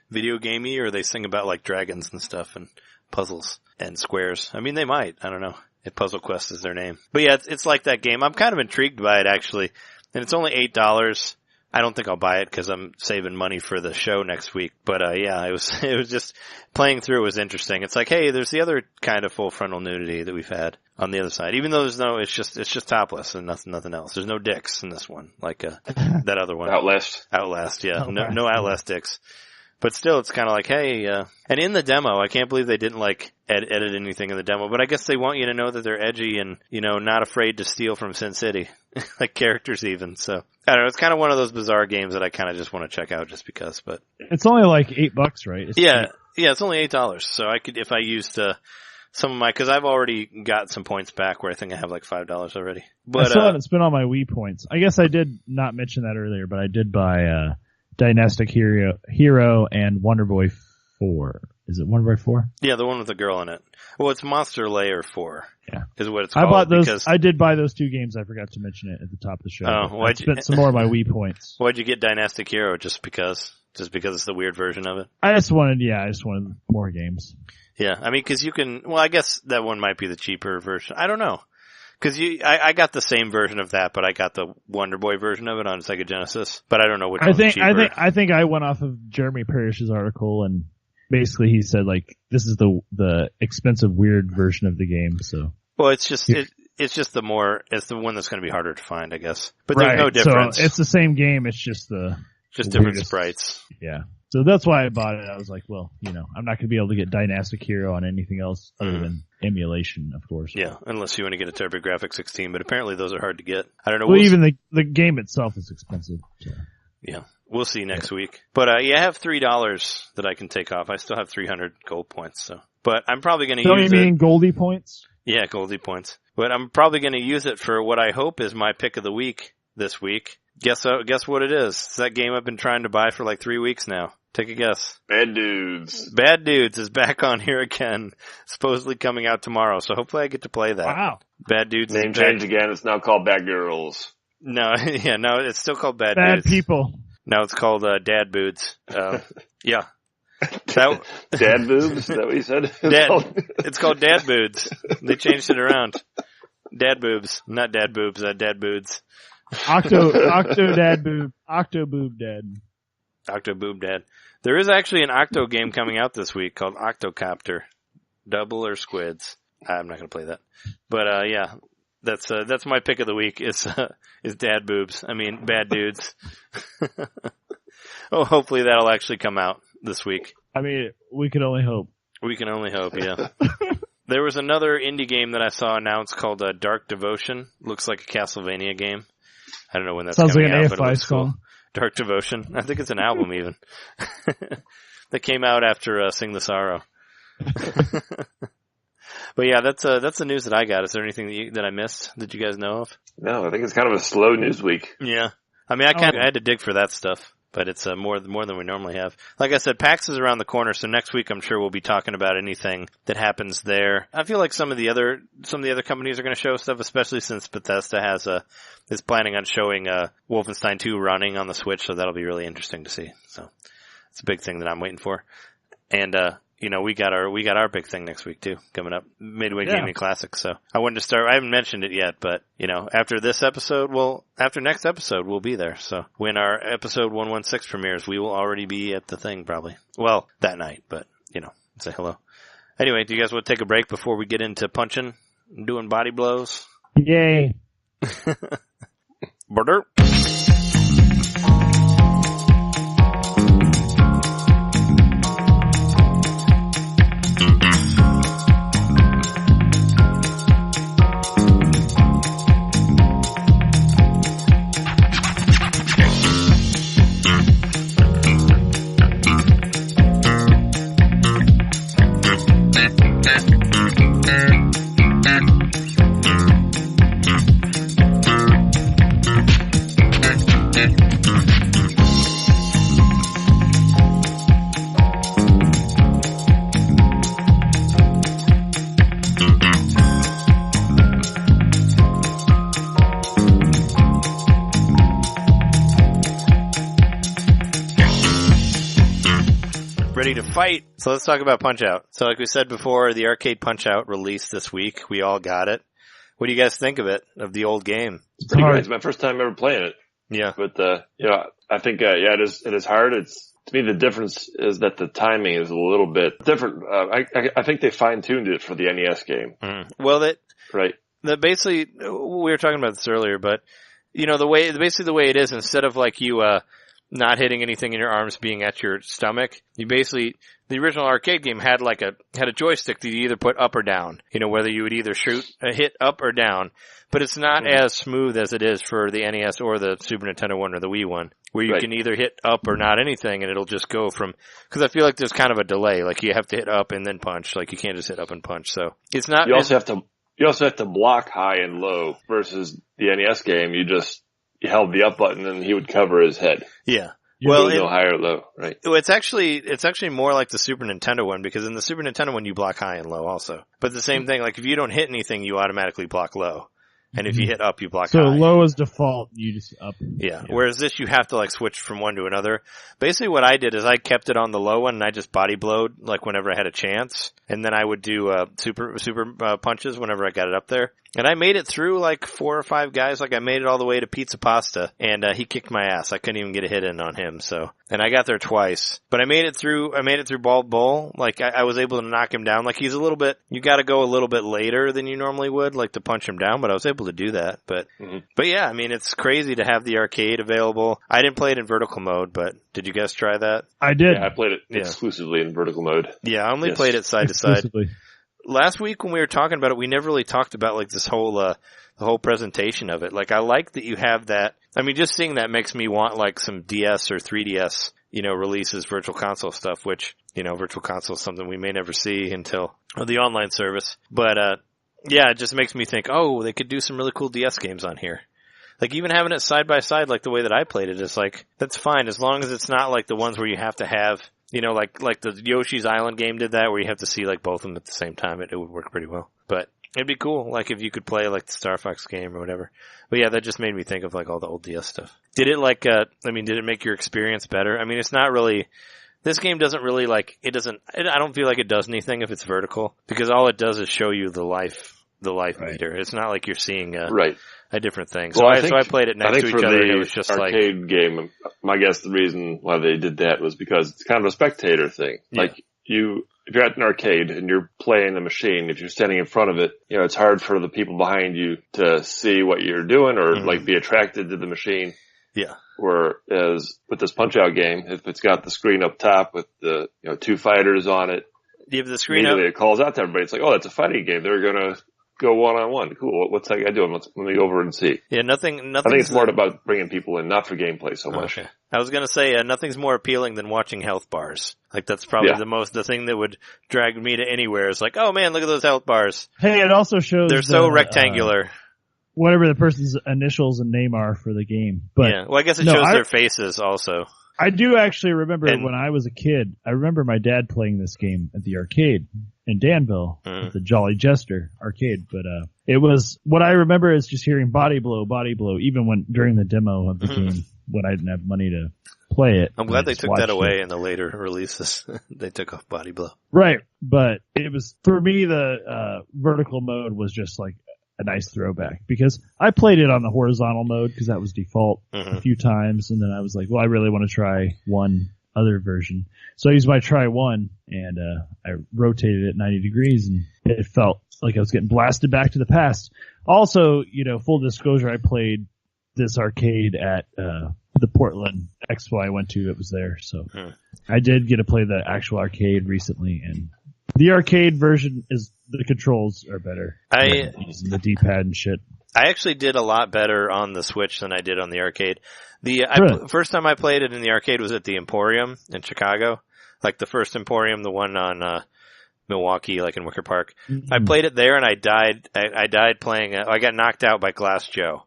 video gamey, or they sing about like dragons and stuff and puzzles and squares. I mean, they might. I don't know. If Puzzle Quest is their name. But yeah, it's like that game. I'm kind of intrigued by it, actually. And it's only $8. I don't think I'll buy it because I'm saving money for the show next week. But yeah, it was just playing through was interesting. It's like, hey, there's the other kind of full frontal nudity that we've had on the other side. Even though it's just topless and nothing else. There's no dicks in this one, like that other one. Outlast, yeah. No Outlast dicks. But still, it's kind of like, hey, and in the demo, I can't believe they didn't like edit anything in the demo, but I guess they want you to know that they're edgy and, not afraid to steal from Sin City. Like characters even, so. I don't know, it's kind of one of those bizarre games that I kind of just want to check out just because, but. It's only like $8, right? Yeah, it's only $8, so I could, if I used, some of cause I've already got some points back where I think I have like $5 already. But, I still haven't spent all my Wii points. I guess I did not mention that earlier, but I did buy, Dynastic Hero and Wonder Boy 4. Is it Wonder Boy 4? Yeah, the one with the girl in it. Well, it's Monster Layer 4. Yeah. Is what it's called. I bought those. I did buy those 2 games. I forgot to mention it at the top of the show. Oh, I spent some more of my Wii points. Why'd you get Dynastic Hero? Just because it's the weird version of it? I just wanted more games. Yeah, I mean, cause you can, I guess that one might be the cheaper version. I don't know. Cause I got the same version of that, but I got the Wonder Boy version of it on Sega Genesis. But I don't know which one's cheaper. I think I went off of Jeremy Parrish's article, and basically he said like this is the expensive weird version of the game. So well, it's just it's the one that's going to be harder to find, I guess. But there's no difference. So it's the same game. It's just different sprites. Yeah. So that's why I bought it. I was like, well, I'm not going to be able to get Dynastic Hero on anything else other than emulation, of course. Yeah, unless you want to get a TurboGrafx 16, but apparently those are hard to get. I don't know. Well, even the game itself is expensive. So. Yeah, we'll see next week. But I have $3 that I can take off. I still have 300 gold points, so. But I'm probably going to use it. So you mean Goldie points? Yeah, Goldie points. But I'm probably going to use it for what I hope is my pick of the week this week. Guess what it is? It's that game I've been trying to buy for like 3 weeks now. Take a guess. Bad Dudes. Bad Dudes is back on here again, supposedly coming out tomorrow, so hopefully I get to play that. Wow. Bad Dudes Name change again, it's now called Bad Girls. No, yeah, no, it's still called Bad Bad Dudes. people. No, it's called Dad Boots. Yeah. Dad boobs? Is that what you said? It's called Dad Boots. They changed it around. Dad boobs, not dad boobs, dad boots. Octo dad boob. Octo boob dad. Octo boob dad. There is actually an Octo game coming out this week called Octocopter. Double or squids. I'm not going to play that. But, yeah, that's my pick of the week is dad boobs. I mean, bad dudes. Oh, hopefully that'll actually come out this week. I mean, we can only hope. We can only hope, yeah. There was another indie game that I saw announced called Dark Devotion. Looks like a Castlevania game. I don't know when that's Sounds coming like an out, but it AFI looks cool. song. Dark Devotion. I think it's an album even. That came out after Sing the Sorrow. But yeah, that's the news that I got. Is there anything that I missed that you guys know of? No, I think it's kind of a slow news week. Yeah. I mean, I had to dig for that stuff, but it's more than we normally have. Like I said, PAX is around the corner, so next week I'm sure we'll be talking about anything that happens there. I feel like some of the other companies are going to show stuff, especially since Bethesda is planning on showing Wolfenstein 2 running on the Switch, so that'll be really interesting to see. So it's a big thing that I'm waiting for. And we got our big thing next week too, coming up, Midway Gaming Classic. So I wanted to start. I haven't mentioned it yet, but after next episode, we'll be there. So when our episode 116 premieres, we will already be at the thing probably. Well, that night, but say hello. Anyway, do you guys want to take a break before we get into punching and doing body blows? Yay. Border. Ready to fight. So let's talk about Punch-Out. So like we said before, the arcade Punch-Out released this week. We all got it. What do you guys think of it, of the old game? It's pretty great. It's my first time ever playing it. Yeah. But, I think, it is hard. To me, the difference is that the timing is a little bit different. I think they fine-tuned it for the NES game. Mm. Well, right. Basically, we were talking about this earlier, but, the way it is, instead of like you, not hitting anything in your arms being at your stomach, the original arcade game had a joystick that you either put up or down, whether you would either hit up or down, but it's not as smooth as it is for the NES or the Super Nintendo one or the Wii one, where you can either hit up or not anything and it'll just go because I feel like there's kind of a delay, like you have to hit up and then punch, like you can't just hit up and punch, so it's not. You also have to block high and low versus the NES game, you held the up button and he would cover his head. Yeah. Well, no higher or low, right? It's actually more like the Super Nintendo one, because in the Super Nintendo one you block high and low also. But the same thing, like if you don't hit anything, you automatically block low. And if you hit up, you block high. So low is default, you just up. Yeah. Whereas this, you have to switch from one to another. Basically what I did is I kept it on the low one and I just body blowed whenever I had a chance. And then I would do, super punches whenever I got it up there. And I made it through 4 or 5 guys. I made it all the way to Pizza Pasta, and he kicked my ass. I couldn't even get a hit in on him. And I got there twice, but I made it through Bald Bull. I was able to knock him down. He's a little bit. You got to go a little bit later than you normally would, to punch him down. But I was able to do that. But yeah, I mean, it's crazy to have the arcade available. I didn't play it in vertical mode, but did you guys try that? I did. Yeah, I played it exclusively in vertical mode. Yeah, I only played it side to side. Last week when we were talking about it, we never really talked about this whole, the whole presentation of it. I like that you have that. I mean, just seeing that makes me want some DS or 3DS, releases, virtual console stuff, which, virtual console is something we may never see until the online service. But, yeah, it just makes me think, oh, they could do some really cool DS games on here. Even having it side by side, the way that I played it is that's fine, as long as it's not the ones where you have to have, like the Yoshi's Island game did that, where you have to see both of them at the same time. It would work pretty well. But It'd be cool, like if you could play like the Star Fox game or whatever. But yeah, that just made me think of like all the old DS stuff. Did it did it make your experience better? I mean, it's not really, this game doesn't really I don't feel like it does anything if it's vertical, because all it does is show you the life meter. It's not like you're seeing a different thing. So I played it next to each other, and it was just arcade game, my guess the reason why they did that was because it's kind of a spectator thing. Yeah. Like if you're at an arcade and you're playing the machine, if you're standing in front of it, it's hard for the people behind you to see what you're doing or be attracted to the machine. Yeah. Whereas with this Punch-Out game, if it's got the screen up top with the, two fighters on it, the screen up, it calls out to everybody. It's like, oh, that's a fighting game. They're gonna go one-on-one. Cool. What's that guy doing? Let me go over and see. Yeah, nothing. I think it's more about bringing people in, not for gameplay so much. Okay. I was gonna say, nothing's more appealing than watching health bars. Like, that's probably the thing that would drag me to anywhere. It's like, oh man, look at those health bars. Hey, it also shows they're so rectangular. Whatever the person's initials and name are for the game. But yeah, well, I guess it shows their faces also. I do actually remember when I was a kid, I remember my dad playing this game at the arcade in Danville, at the Jolly Jester arcade. But it was, what I remember is just hearing body blow, even during the demo of the game, when I didn't have money to play it. I'm glad they took that away in the later releases. They took off body blow. Right, but it was, for me, the vertical mode was just like a nice throwback, because I played it on the horizontal mode because that was default a few times, and then I was like, well, I really want to try one other version. So I used my try one, and I rotated it 90 degrees, and it felt like I was getting blasted back to the past. Also, full disclosure, I played this arcade at the Portland Expo I went to. It was there, so I did get to play the actual arcade recently, and the arcade version the controls are better. Using the D-pad and shit. I actually did a lot better on the Switch than I did on the arcade. First time I played it in the arcade was at the Emporium in Chicago. Like the first Emporium, the one on, Milwaukee, like in Wicker Park. I played it there and I died. I died playing I got knocked out by Glass Joe.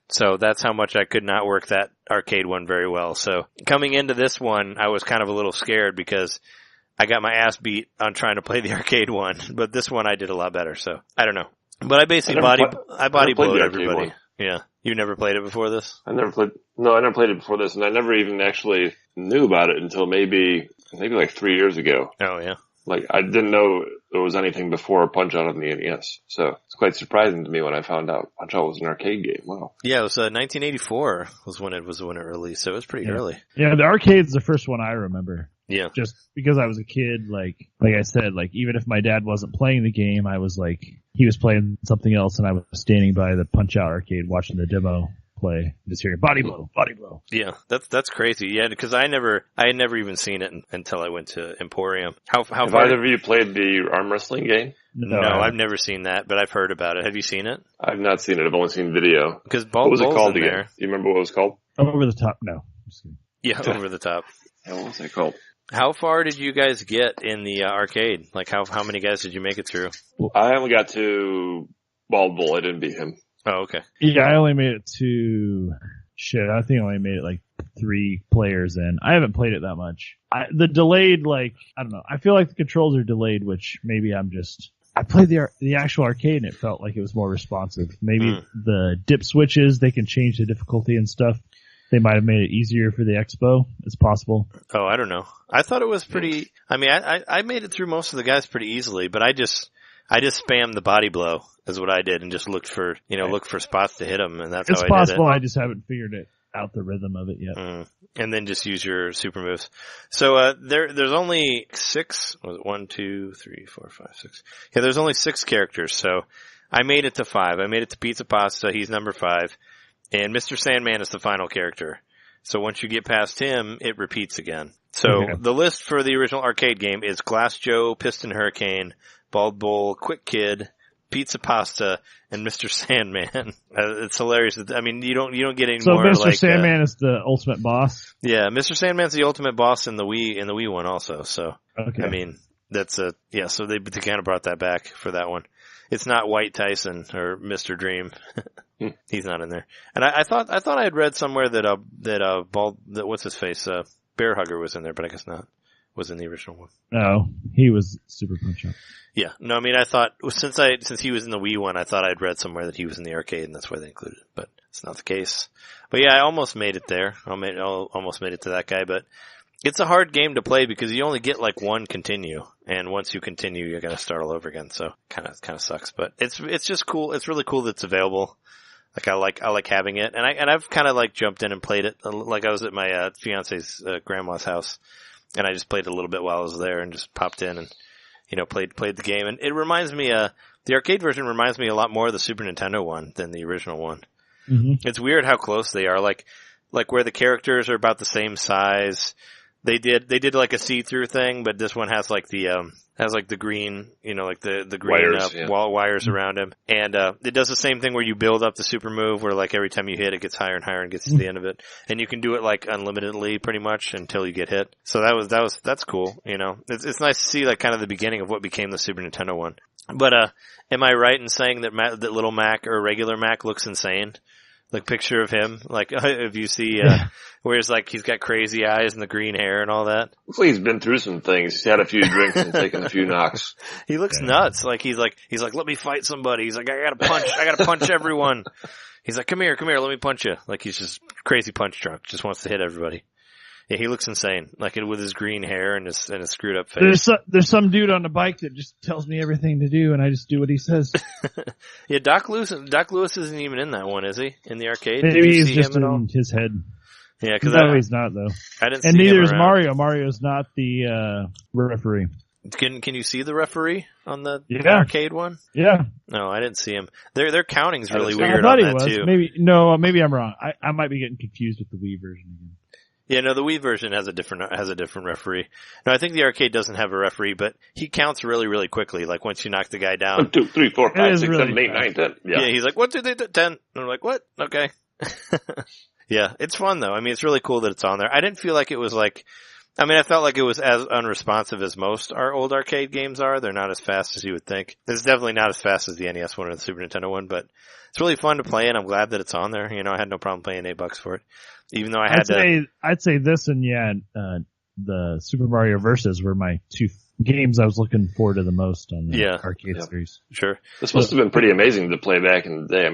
So that's how much I could not work that arcade one very well. So coming into this one, I was kind of a little scared because I got my ass beat on trying to play the arcade one, but this one I did a lot better, so I don't know. But I basically body blowed everybody. Yeah. You never played it before this? I never played it before this, and I never even actually knew about it until maybe like 3 years ago. Oh yeah. Like, I didn't know there was anything before Punch-Out on the NES. So it's quite surprising to me when I found out Punch-Out was an arcade game. Wow. Yeah, it was 1984 was when it released, so it was pretty early. Yeah, the arcade's the first one I remember. Yeah. Just because I was a kid, like I said, like even if my dad wasn't playing the game, I was like, he was playing something else and I was standing by the Punch-Out arcade watching the demo play, just hearing body blow. Yeah, that's crazy. Yeah, because I had never even seen it until I went to Emporium. Have either of you played the arm wrestling game? No, I've never seen that, but I've heard about it. Have you seen it? I've not seen it. I've only seen video. Because what was it called again? Do you remember what it was called? Over the Top. No. Yeah, Over the Top. Yeah, what was it called? How far did you guys get in the arcade? Like, how many guys did you make it through? I only got to Bald Bull. I didn't beat him. Oh, okay. Yeah, I only made it to... I think I only made it like 3 players in. I haven't played it that much. The delayed, I don't know. I feel like the controls are delayed, which maybe I played the actual arcade and it felt like it was more responsive. Maybe the dip switches, they can change the difficulty and stuff. They might have made it easier for the Expo. It's possible. Oh, I don't know. I thought it was pretty, I mean, I made it through most of the guys pretty easily, but I just spammed the body blow is what I did and just looked for spots to hit them, and that's how I did it. It's possible. I just haven't figured it out, the rhythm of it yet. And then just use your super moves. So, there's only 6, was it 1, 2, 3, 4, 5, 6? Yeah, there's only 6 characters, so I made it to 5. I made it to Pizza Pasta, he's number 5, and Mr. Sandman is the final character. So once you get past him, it repeats again. So the list for the original arcade game is Glass Joe, Piston Hurricane, Bald Bull, Quick Kid, Pizza Pasta, and Mr. Sandman. It's hilarious. I mean, you don't get any more. So Mr. Sandman is the ultimate boss? Yeah, Mr. Sandman's the ultimate boss in the Wii one also. So, okay. I mean, so they kind of brought that back for that one. It's not White Tyson or Mr. Dream. He's not in there. And I thought I had read somewhere that what's his face, Bear Hugger was in there, but I guess not. was in the original one. No, he was Super Punch-Out. Yeah. No, I mean, I thought, since he was in the Wii one, I thought I'd read somewhere that he was in the arcade, and that's why they included it, but it's not the case. But yeah, I almost made it there. I almost made it to that guy, but it's a hard game to play because you only get like one continue, and once you continue, you're gonna start all over again, so kinda sucks. But it's just cool. It's really cool that it's available. Like, I like having it, and I've kinda like jumped in and played it. Like, I was at my, fiance's, grandma's house, and I just played a little bit while I was there and just popped in and, played the game. And it reminds me, the arcade version reminds me a lot more of the Super Nintendo one than the original one. Mm-hmm. It's weird how close they are. Like where the characters are about the same size. They did like a see-through thing, but this one has like the green, like the green wires, wall wires around him. And, it does the same thing where you build up the super move where like every time you hit it gets higher and higher and gets to the end of it. And you can do it like unlimitedly pretty much until you get hit. So that's cool, It's nice to see like kind of the beginning of what became the Super Nintendo one. But, am I right in saying that that little Mac or regular Mac looks insane? Like picture of him, like if you see, where it's like he's got crazy eyes and the green hair and all that. Looks like he's been through some things. He's had a few drinks and taken a few knocks. He looks nuts. Like he's like, let me fight somebody. He's like, I gotta punch everyone. He's like, come here, let me punch you. Like he's just crazy punch drunk, just wants to hit everybody. Yeah, he looks insane. Like with his green hair and his screwed up face. There's some dude on the bike that just tells me everything to do, and I just do what he says. Yeah, Doc Lewis isn't even in that one, is he? In the arcade? Maybe he's just in his head. Yeah, because he's not though. I didn't. And see neither him is around. Mario. Mario's not the referee. Can you see the referee on the arcade one? Yeah. No, I didn't see him. Their counting's really I weird thought on he that was. too. Maybe I'm wrong. I might be getting confused with the Wii version again. Yeah, no, the Wii version has a different referee. No, I think the arcade doesn't have a referee, but he counts really, really quickly. Like once you knock the guy down. 1, 2, 3, 4, 5, 6, really 7, 8, 9, 10. Yeah, he's like, 1, 2, 3, 4, 10. And I'm like, what? Okay. Yeah, it's fun though. I mean, it's really cool that it's on there. I didn't feel like it was like, I felt like it was as unresponsive as most our old arcade games are. They're not as fast as you would think. It's definitely not as fast as the NES one or the Super Nintendo one, but it's really fun to play, and I'm glad that it's on there. I had no problem paying $8 for it, even though I'd say this and the Super Mario Versus were my two games I was looking forward to the most on the arcade series. Sure. This must have been pretty amazing to play back in the day.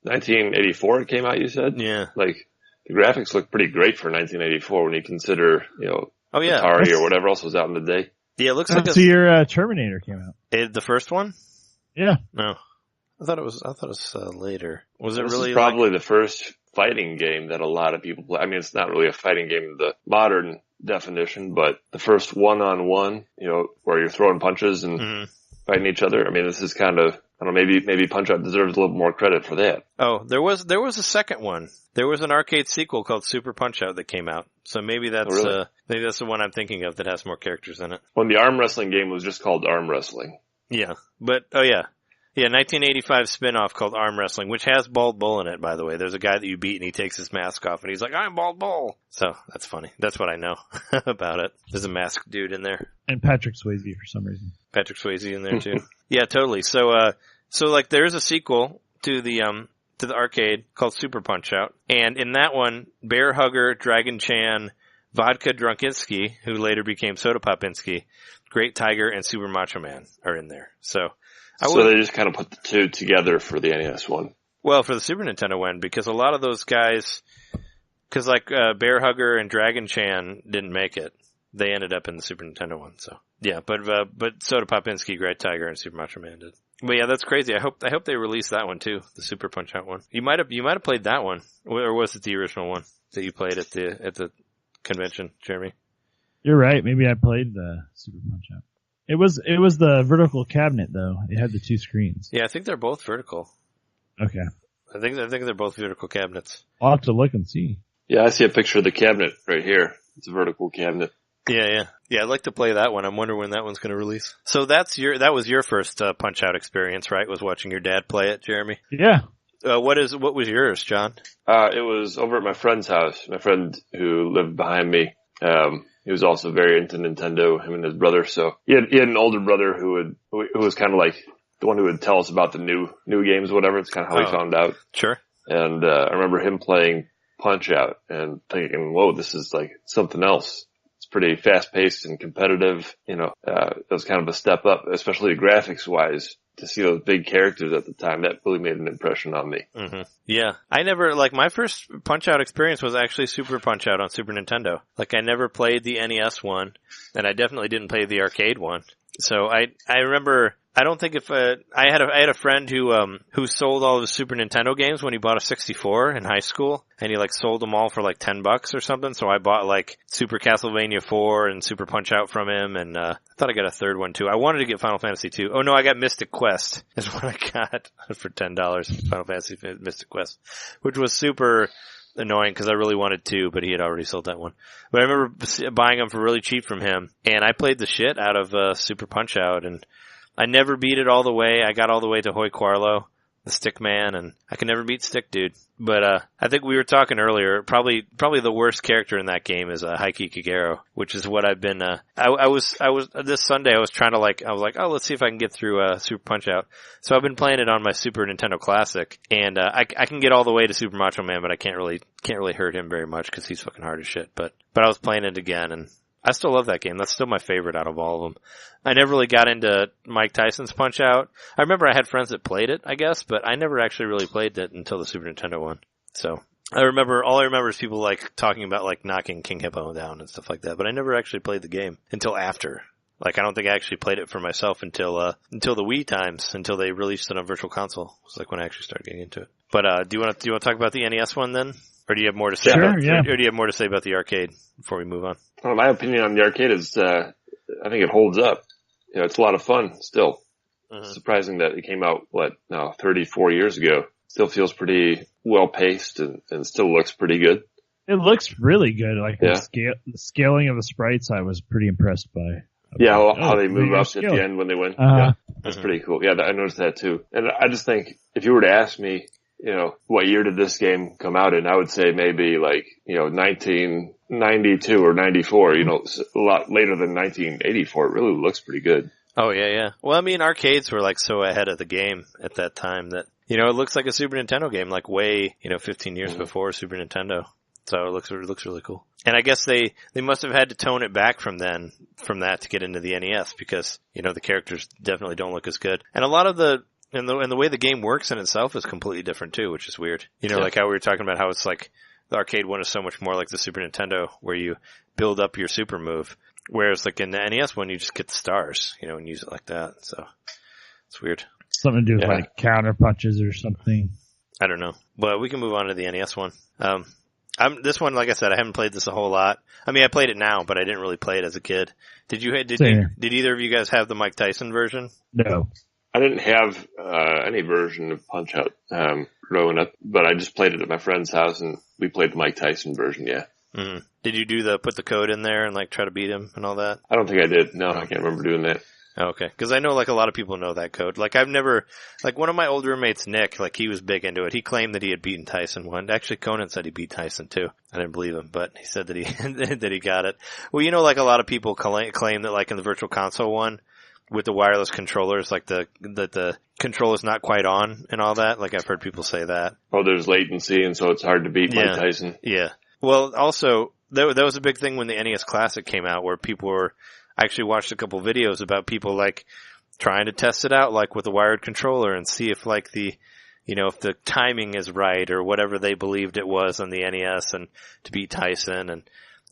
1984 it came out, you said? Yeah. Like, the graphics look pretty great for 1984 when you consider, Atari or whatever else was out in the day. Yeah, it looks like your Terminator came out. The first one? Yeah. No. I thought it was later. Was it this really is probably the first fighting game that a lot of people play. It's not really a fighting game in the modern definition, but the first one-on-one, where you're throwing punches and fighting each other. This is kind of, I don't know, maybe Punch-Out deserves a little more credit for that. Oh, there was a second one. There was an arcade sequel called Super Punch-Out that came out. So maybe that's the one I'm thinking of that has more characters in it. When the arm wrestling game was just called Arm Wrestling. Yeah. But, yeah, 1985 spin-off called Arm Wrestling, which has Bald Bull in it, by the way. There's a guy that you beat and he takes his mask off and he's like, I'm Bald Bull. So, that's funny. That's what I know about it. There's a masked dude in there. And Patrick Swayze for some reason. Patrick Swayze in there too. Yeah, totally. So like there's a sequel to the arcade called Super Punch-Out. And in that one, Bear Hugger, Dragon Chan, Vodka Drunkinsky, who later became Soda Popinski, Great Tiger, and Super Macho Man are in there. So they just kind of put the two together for the NES one. Well, for the Super Nintendo one, because a lot of those guys, Bear Hugger and Dragon Chan didn't make it. They ended up in the Super Nintendo one, so. Yeah, but Soda Popinski, Great Tiger, and Super Macho Man did. But yeah, that's crazy. I hope they release that one too, the Super Punch-Out one. You might have played that one, or was it the original one that you played at the convention, Jeremy? You're right. Maybe I played the Super Punch-Out. It was the vertical cabinet though. It had the two screens. Yeah, I think they're both vertical. Okay. I think they're both vertical cabinets. I'll have to look and see. Yeah, I see a picture of the cabinet right here. It's a vertical cabinet. Yeah. I'd like to play that one. I'm wondering when that one's going to release. So that was your first Punch-Out experience, right? Was watching your dad play it, Jeremy? Yeah. What was yours, John? It was over at my friend's house. My friend who lived behind me. He was also very into Nintendo, him and his brother. So he had an older brother who was kind of like the one who would tell us about the new games, whatever. It's kind of how he found out. Sure. And I remember him playing Punch-Out and thinking, whoa, this is like something else. It's pretty fast paced and competitive. It was kind of a step up, especially graphics wise. To see those big characters at the time, that really made an impression on me. Mm-hmm. Yeah. I never, my first Punch-Out experience was actually Super Punch-Out on Super Nintendo. I never played the NES one, and I definitely didn't play the arcade one. So I remember, I don't think if, I had a friend who sold all of his Super Nintendo games when he bought a 64 in high school, and he sold them all for $10 or something. So I bought Super Castlevania 4 and Super Punch-Out from him, and, I thought I got a third one too. I wanted to get Final Fantasy 2. Oh no, I got Mystic Quest is what I got for $10, Final Fantasy Mystic Quest, which was super annoying because I really wanted 2, but he had already sold that one. But I remember buying them for really cheap from him, and I played the shit out of Super Punch-Out, and I never beat it all the way. I got all the way to Hoy Quarlo, the Stick Man, and I can never beat Stick Dude. But I think we were talking earlier, probably the worst character in that game is Heike Kagero, which is what I've been I was this Sunday I was trying to I was like, oh, let's see if I can get through Super Punch-Out. So I've been playing it on my Super Nintendo Classic, and I can get all the way to Super Macho Man, but I can't really hurt him very much because he's fucking hard as shit. But I was playing it again, and I still love that game. That's still my favorite out of all of them. I never really got into Mike Tyson's Punch-Out. I remember I had friends that played it, I guess, but I never actually really played it until the Super Nintendo one. So all I remember is people talking about knocking King Hippo down and stuff like that, but I never actually played the game until after. I don't think I actually played it for myself until the Wii times, until they released it on Virtual Console. It was when I actually started getting into it. But do you want to talk about the NES one then? Or do you have more to say Or do you have more to say about the arcade before we move on? Well, my opinion on the arcade is, I think it holds up. It's a lot of fun still. Mm-hmm. Surprising that it came out, 34 years ago. Still feels pretty well paced and still looks pretty good. It looks really good. The scaling of the sprites I was pretty impressed by. Yeah, how they move up at the end when they win. Yeah, that's pretty cool. Yeah, I noticed that too. And I just think if you were to ask me, what year did this game come out in? I would say maybe 1992 or 94, a lot later than 1984. It really looks pretty good. Oh, yeah. Well, arcades were so ahead of the game at that time that, it looks like a Super Nintendo game, way, 15 years before Super Nintendo. So it looks really cool. And I guess they must have had to tone it back from that to get into the NES because, the characters definitely don't look as good. And a lot of the way the game works in itself is completely different too, which is weird. Like how we were talking about how it's the arcade one is so much more like the Super Nintendo where you build up your super move. Whereas in the NES one, you just get the stars, and use it like that. So it's weird. Something to do with counter punches or something. I don't know, but we can move on to the NES one. This one, like I said, I haven't played this a whole lot. I played it now, but I didn't really play it as a kid. Did either of you guys have the Mike Tyson version? No. I didn't have any version of Punch-Out growing up, but I just played it at my friend's house, and we played the Mike Tyson version, yeah. Mm-hmm. Did you put the code in there and try to beat him and all that? I don't think I did. No, I can't remember doing that. Oh, okay. Because I know a lot of people know that code. I've never, one of my old roommates, Nick, he was big into it. He claimed that he had beaten Tyson one. Actually, Conan said he beat Tyson too. I didn't believe him, but he said that he that he got it. Well, a lot of people claim that in the Virtual Console one, with the wireless controllers, that the controller's not quite on and all that. I've heard people say that. Oh, there's latency, and so it's hard to beat Mike Tyson. Yeah. Well, also, that was a big thing when the NES Classic came out, where people were, I actually watched a couple videos about people, trying to test it out, with a wired controller and see if, if the timing is right or whatever they believed it was on the NES and to beat Tyson. And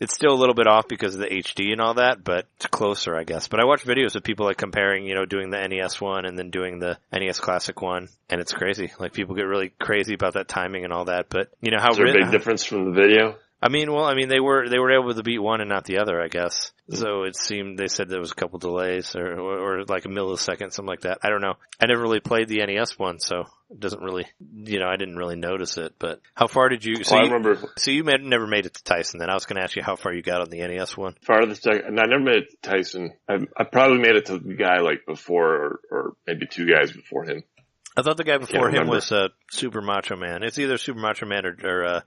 it's still a little bit off because of the HD and all that, but it's closer, I guess. But I watched videos of people comparing, doing the NES one and then doing the NES Classic one, and it's crazy. People get really crazy about that timing and all that. But how is there a big difference from the video? They were able to beat one and not the other, I guess. So it seemed, they said there was a couple delays or a millisecond, something like that. I don't know. I never really played the NES one, so it doesn't really, I didn't really notice it. But how far did you, I remember. So you never made it to Tyson then. I was going to ask you how far you got on the NES one. Farthest, and I never made it to Tyson. I probably made it to the guy before or maybe two guys before him. I thought the guy before him was Super Macho Man. It's either Super Macho Man or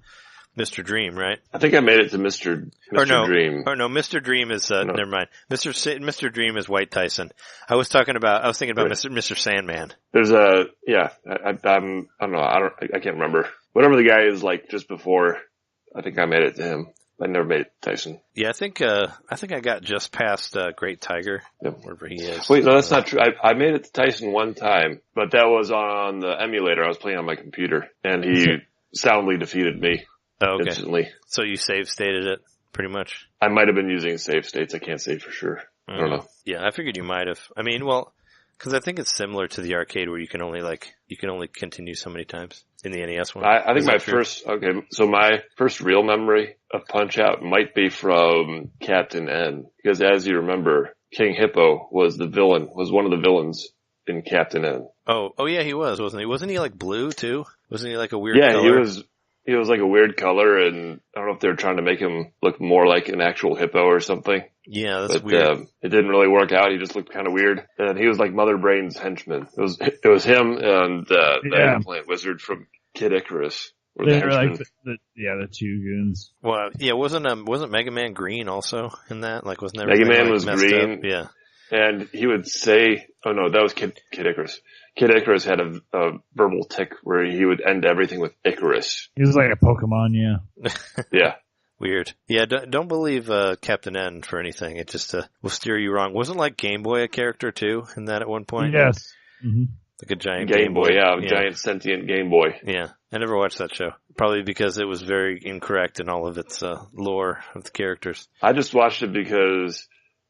Mr. Dream, right? I think I made it to Mr. Dream. Or no, Mr. Dream is, never mind. Mr. Dream is White Tyson. I was thinking about Mr. Sandman. There's I don't know, I can't remember. Whatever the guy is just before, I think I made it to him. I never made it to Tyson. Yeah, I think I got just past Great Tiger, wherever he is. Wait, no, that's not true. I made it to Tyson one time, but that was on the emulator. I was playing on my computer, and he soundly defeated me instantly. So you save stated it, pretty much? I might have been using save states. I can't say for sure. I don't know. Yeah, I figured you might have. I mean, well, because I think it's similar to the arcade where you can only continue so many times in the NES one. I think my first real memory of Punch-Out might be from Captain N, because as you remember, King Hippo was one of the villains in Captain N. Oh yeah, he was, wasn't he? Wasn't he like blue too? Wasn't he like a weird color? Yeah, he was like a weird color, and I don't know if they were trying to make him look more like an actual hippo or something. Yeah, that's weird. It didn't really work out. He just looked kind of weird. And he was like Mother Brain's henchman. It was him and the eggplant wizard from Kid Icarus. They were like the two goons. Well, yeah, wasn't Mega Man green also in that? Like, wasn't that Mega Man was green? Up? Yeah. And he would say, oh no, that was Kid Icarus. Kid Icarus had a verbal tick where he would end everything with Icarus. He was like a Pokemon, yeah. Yeah. Weird. Yeah, don't believe Captain N for anything. It just will steer you wrong. Wasn't like Game Boy a character too in that at one point? Yes. Mm-hmm. Like a giant Game Boy, giant sentient Game Boy. Yeah, I never watched that show. Probably because it was very incorrect in all of its lore of the characters. I just watched it because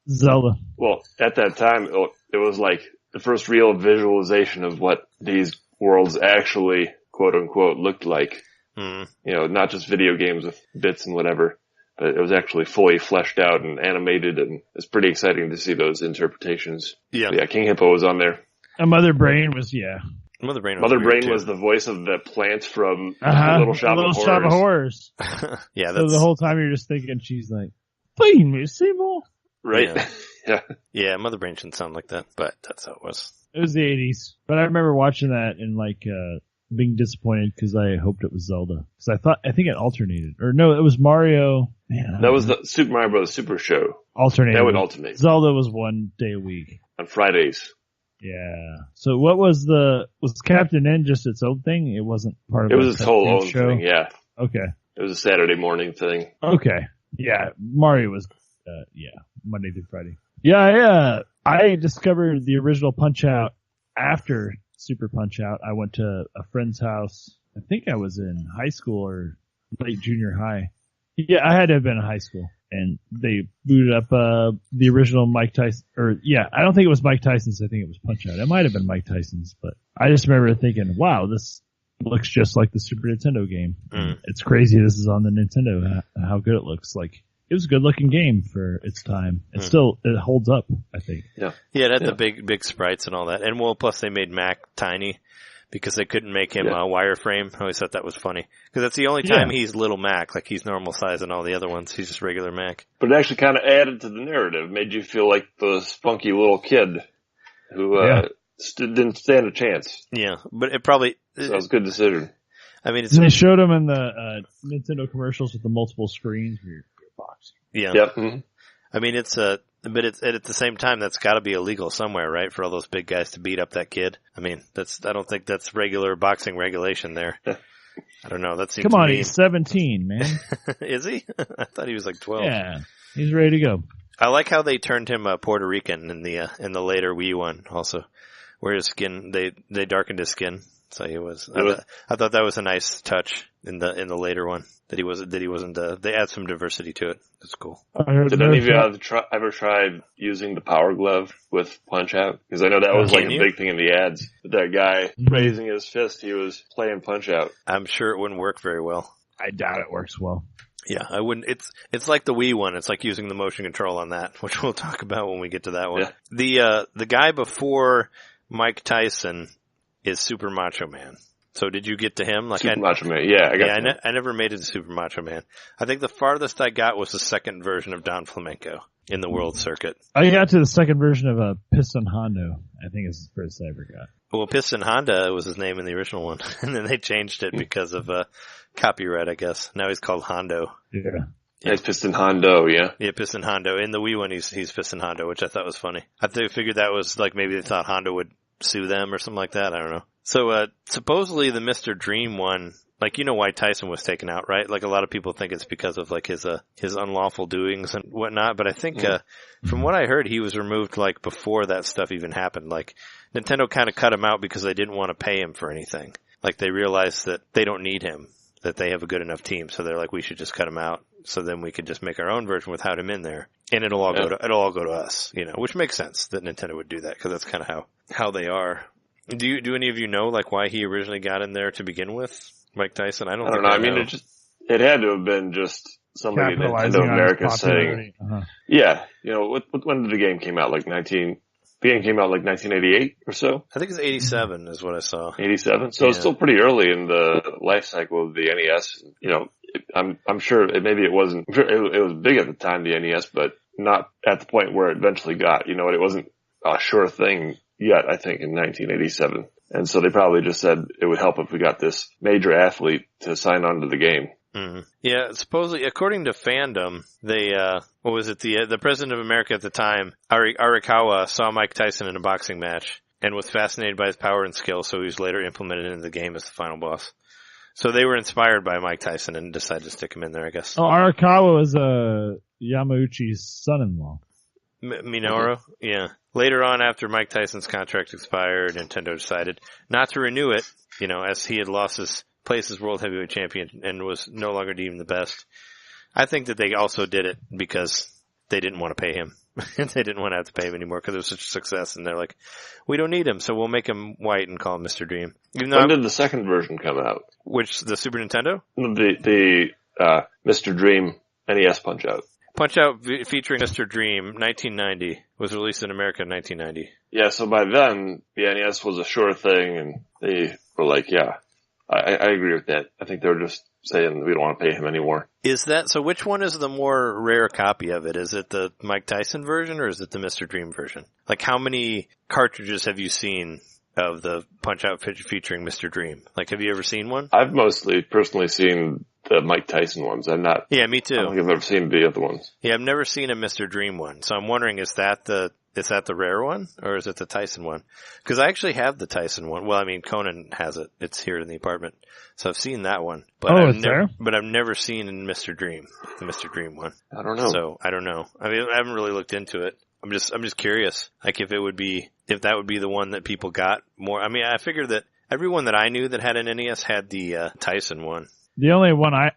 Zelda. Well, at that time, it was like the first real visualization of what these worlds actually, quote unquote, looked like. Mm. You know, not just video games with bits and whatever, but it was actually fully fleshed out and animated, and it's pretty exciting to see those interpretations. Yeah. So yeah, King Hippo was on there. And Mother Brain was, Mother Brain was the voice of the plant from Little Shop of Horrors. Yeah, so the whole time you're just thinking she's like, "Feed me, Seymour." Right. Yeah. Yeah, Mother Brain shouldn't sound like that, but that's how it was. It was the 80s. But I remember watching that and being disappointed because I hoped it was Zelda. Because I think it alternated. Or no, it was Mario. Man, that was the Super Mario Bros. Super Show. Alternated. That would alternate. Zelda was one day a week. On Fridays. Yeah. So what was Captain N just its own thing? It wasn't part of it. It was its whole own show? thing, yeah. Okay. It was a Saturday morning thing. Okay. Yeah. Mario was, Monday through Friday. Yeah, I discovered the original Punch-Out after Super Punch-Out. I went to a friend's house. I think I was in high school or late junior high. Yeah, I had to have been in high school. And they booted up the original Mike Tyson. I don't think it was Mike Tyson's. I think it was Punch-Out. It might have been Mike Tyson's. But I just remember thinking, wow, this looks just like the Super Nintendo game. Mm. It's crazy this is on the Nintendo, how good it looks. Like, it was a good looking game for its time. It holds up, I think. Yeah. Yeah, it had the big sprites and all that. And plus they made Mac tiny because they couldn't make him wireframe. I always thought that was funny. Because that's the only time he's little Mac. Like, he's normal size and all the other ones. He's just regular Mac. But it actually kind of added to the narrative. Made you feel like the spunky little kid who didn't stand a chance. Yeah, but it probably... So it was a good decision. I mean, they showed him in the Nintendo commercials with the multiple screens where you're boxing. Yeah. Yep. Mm-hmm. I mean, but it's at the same time, that's gotta be illegal somewhere, right? For all those big guys to beat up that kid. I mean, I don't think that's regular boxing regulation there. I don't know. That seems Come on, he's 17, man. Is he? I thought he was like 12. Yeah. He's ready to go. I like how they turned him Puerto Rican in the later Wii one also. Where his skin, they darkened his skin. So he was, I thought that was a nice touch in the later one. That he wasn't, they add some diversity to it. That's cool. Did any of you ever tried using the Power Glove with Punch-Out? Because I know that was like a big thing in the ads. But that guy raising his fist, he was playing Punch-Out. I'm sure it wouldn't work very well. I doubt it works well. Yeah, I wouldn't. It's like the Wii one. It's like using the motion control on that, which we'll talk about when we get to that one. Yeah. The guy before Mike Tyson is Super Macho Man. So did you get to him? Super Macho Man, yeah. I never made it to Super Macho Man. I think the farthest I got was the second version of Don Flamenco in the world circuit. I got to the second version of Piston Hondo. I think it's the first I ever got. Well, Piston Honda was his name in the original one. And then they changed it because of copyright, I guess. Now he's called Hondo. Yeah. It's Piston Hondo, yeah. Yeah, Piston Hondo. In the Wii one, he's Piston Hondo, which I thought was funny. I figured that was like maybe they thought Hondo would sue them or something like that. I don't know. So, supposedly the Mr. Dream one like, why Tyson was taken out, right? Like, a lot of people think it's because of like his unlawful doings and whatnot, but I think, from what I heard, he was removed like before that stuff even happened. Like, Nintendo kind of cut him out because they didn't want to pay him for anything. Like, they realized that they don't need him, that they have a good enough team, so they're like, we should just cut him out, so then we could just make our own version without him in there, and it'll all go to us, which makes sense that Nintendo would do that, because that's kind of how they are. Do any of you know, like, why he originally got in there to begin with, Mike Tyson? I don't know. I mean, it had to have been just somebody in Nintendo America saying, when did the game came out? The game came out like 1988 or so? I think it's 87 is what I saw. 87? So it's still pretty early in the life cycle of the NES. I'm sure it wasn't, it was big at the time, the NES, but not at the point where it eventually got. It wasn't a sure thing yet, I think, in 1987. And so they probably just said it would help if we got this major athlete to sign on to the game. Mm-hmm. Yeah, supposedly, according to fandom, they, the president of America at the time, Arikawa, saw Mike Tyson in a boxing match and was fascinated by his power and skill, so he was later implemented into the game as the final boss. So they were inspired by Mike Tyson and decided to stick him in there, I guess. Oh, Arakawa was, Yamauchi's son-in-law. Minoru? Yeah. Later on, after Mike Tyson's contract expired, Nintendo decided not to renew it, as he had lost his place as World Heavyweight Champion and was no longer deemed the best. I think that they also did it because they didn't want to pay him. They didn't want to have to pay him anymore because it was such a success, and they're like, we don't need him, so we'll make him white and call him Mr. Dream. When did the second version come out? Which, the Super Nintendo? The Mr. Dream NES Punch-Out. Punch-Out featuring Mr. Dream, 1990, was released in America in 1990. Yeah, so by then, the NES was a sure thing, and they were like, I agree with that. I think they were just saying we don't want to pay him anymore. So which one is the more rare copy of it? Is it the Mike Tyson version or is it the Mr. Dream version? Like, how many cartridges have you seen of the Punch-Out featuring Mr. Dream? Like, have you ever seen one? I've mostly personally seen the Mike Tyson ones. Yeah, me too. I don't think I've ever seen the other ones. Yeah, I've never seen a Mr. Dream one. So I'm wondering, is that the rare one or is it the Tyson one? Because I actually have the Tyson one. Well, I mean, Conan has it. It's here in the apartment. So I've seen that one. But But I've never seen Mr. Dream, the Mr. Dream one. I don't know. So I don't know. I mean, I haven't really looked into it. I'm just curious, like, if that would be the one that people got more. I mean, I figured that everyone that I knew that had an NES had the Tyson one. The only one I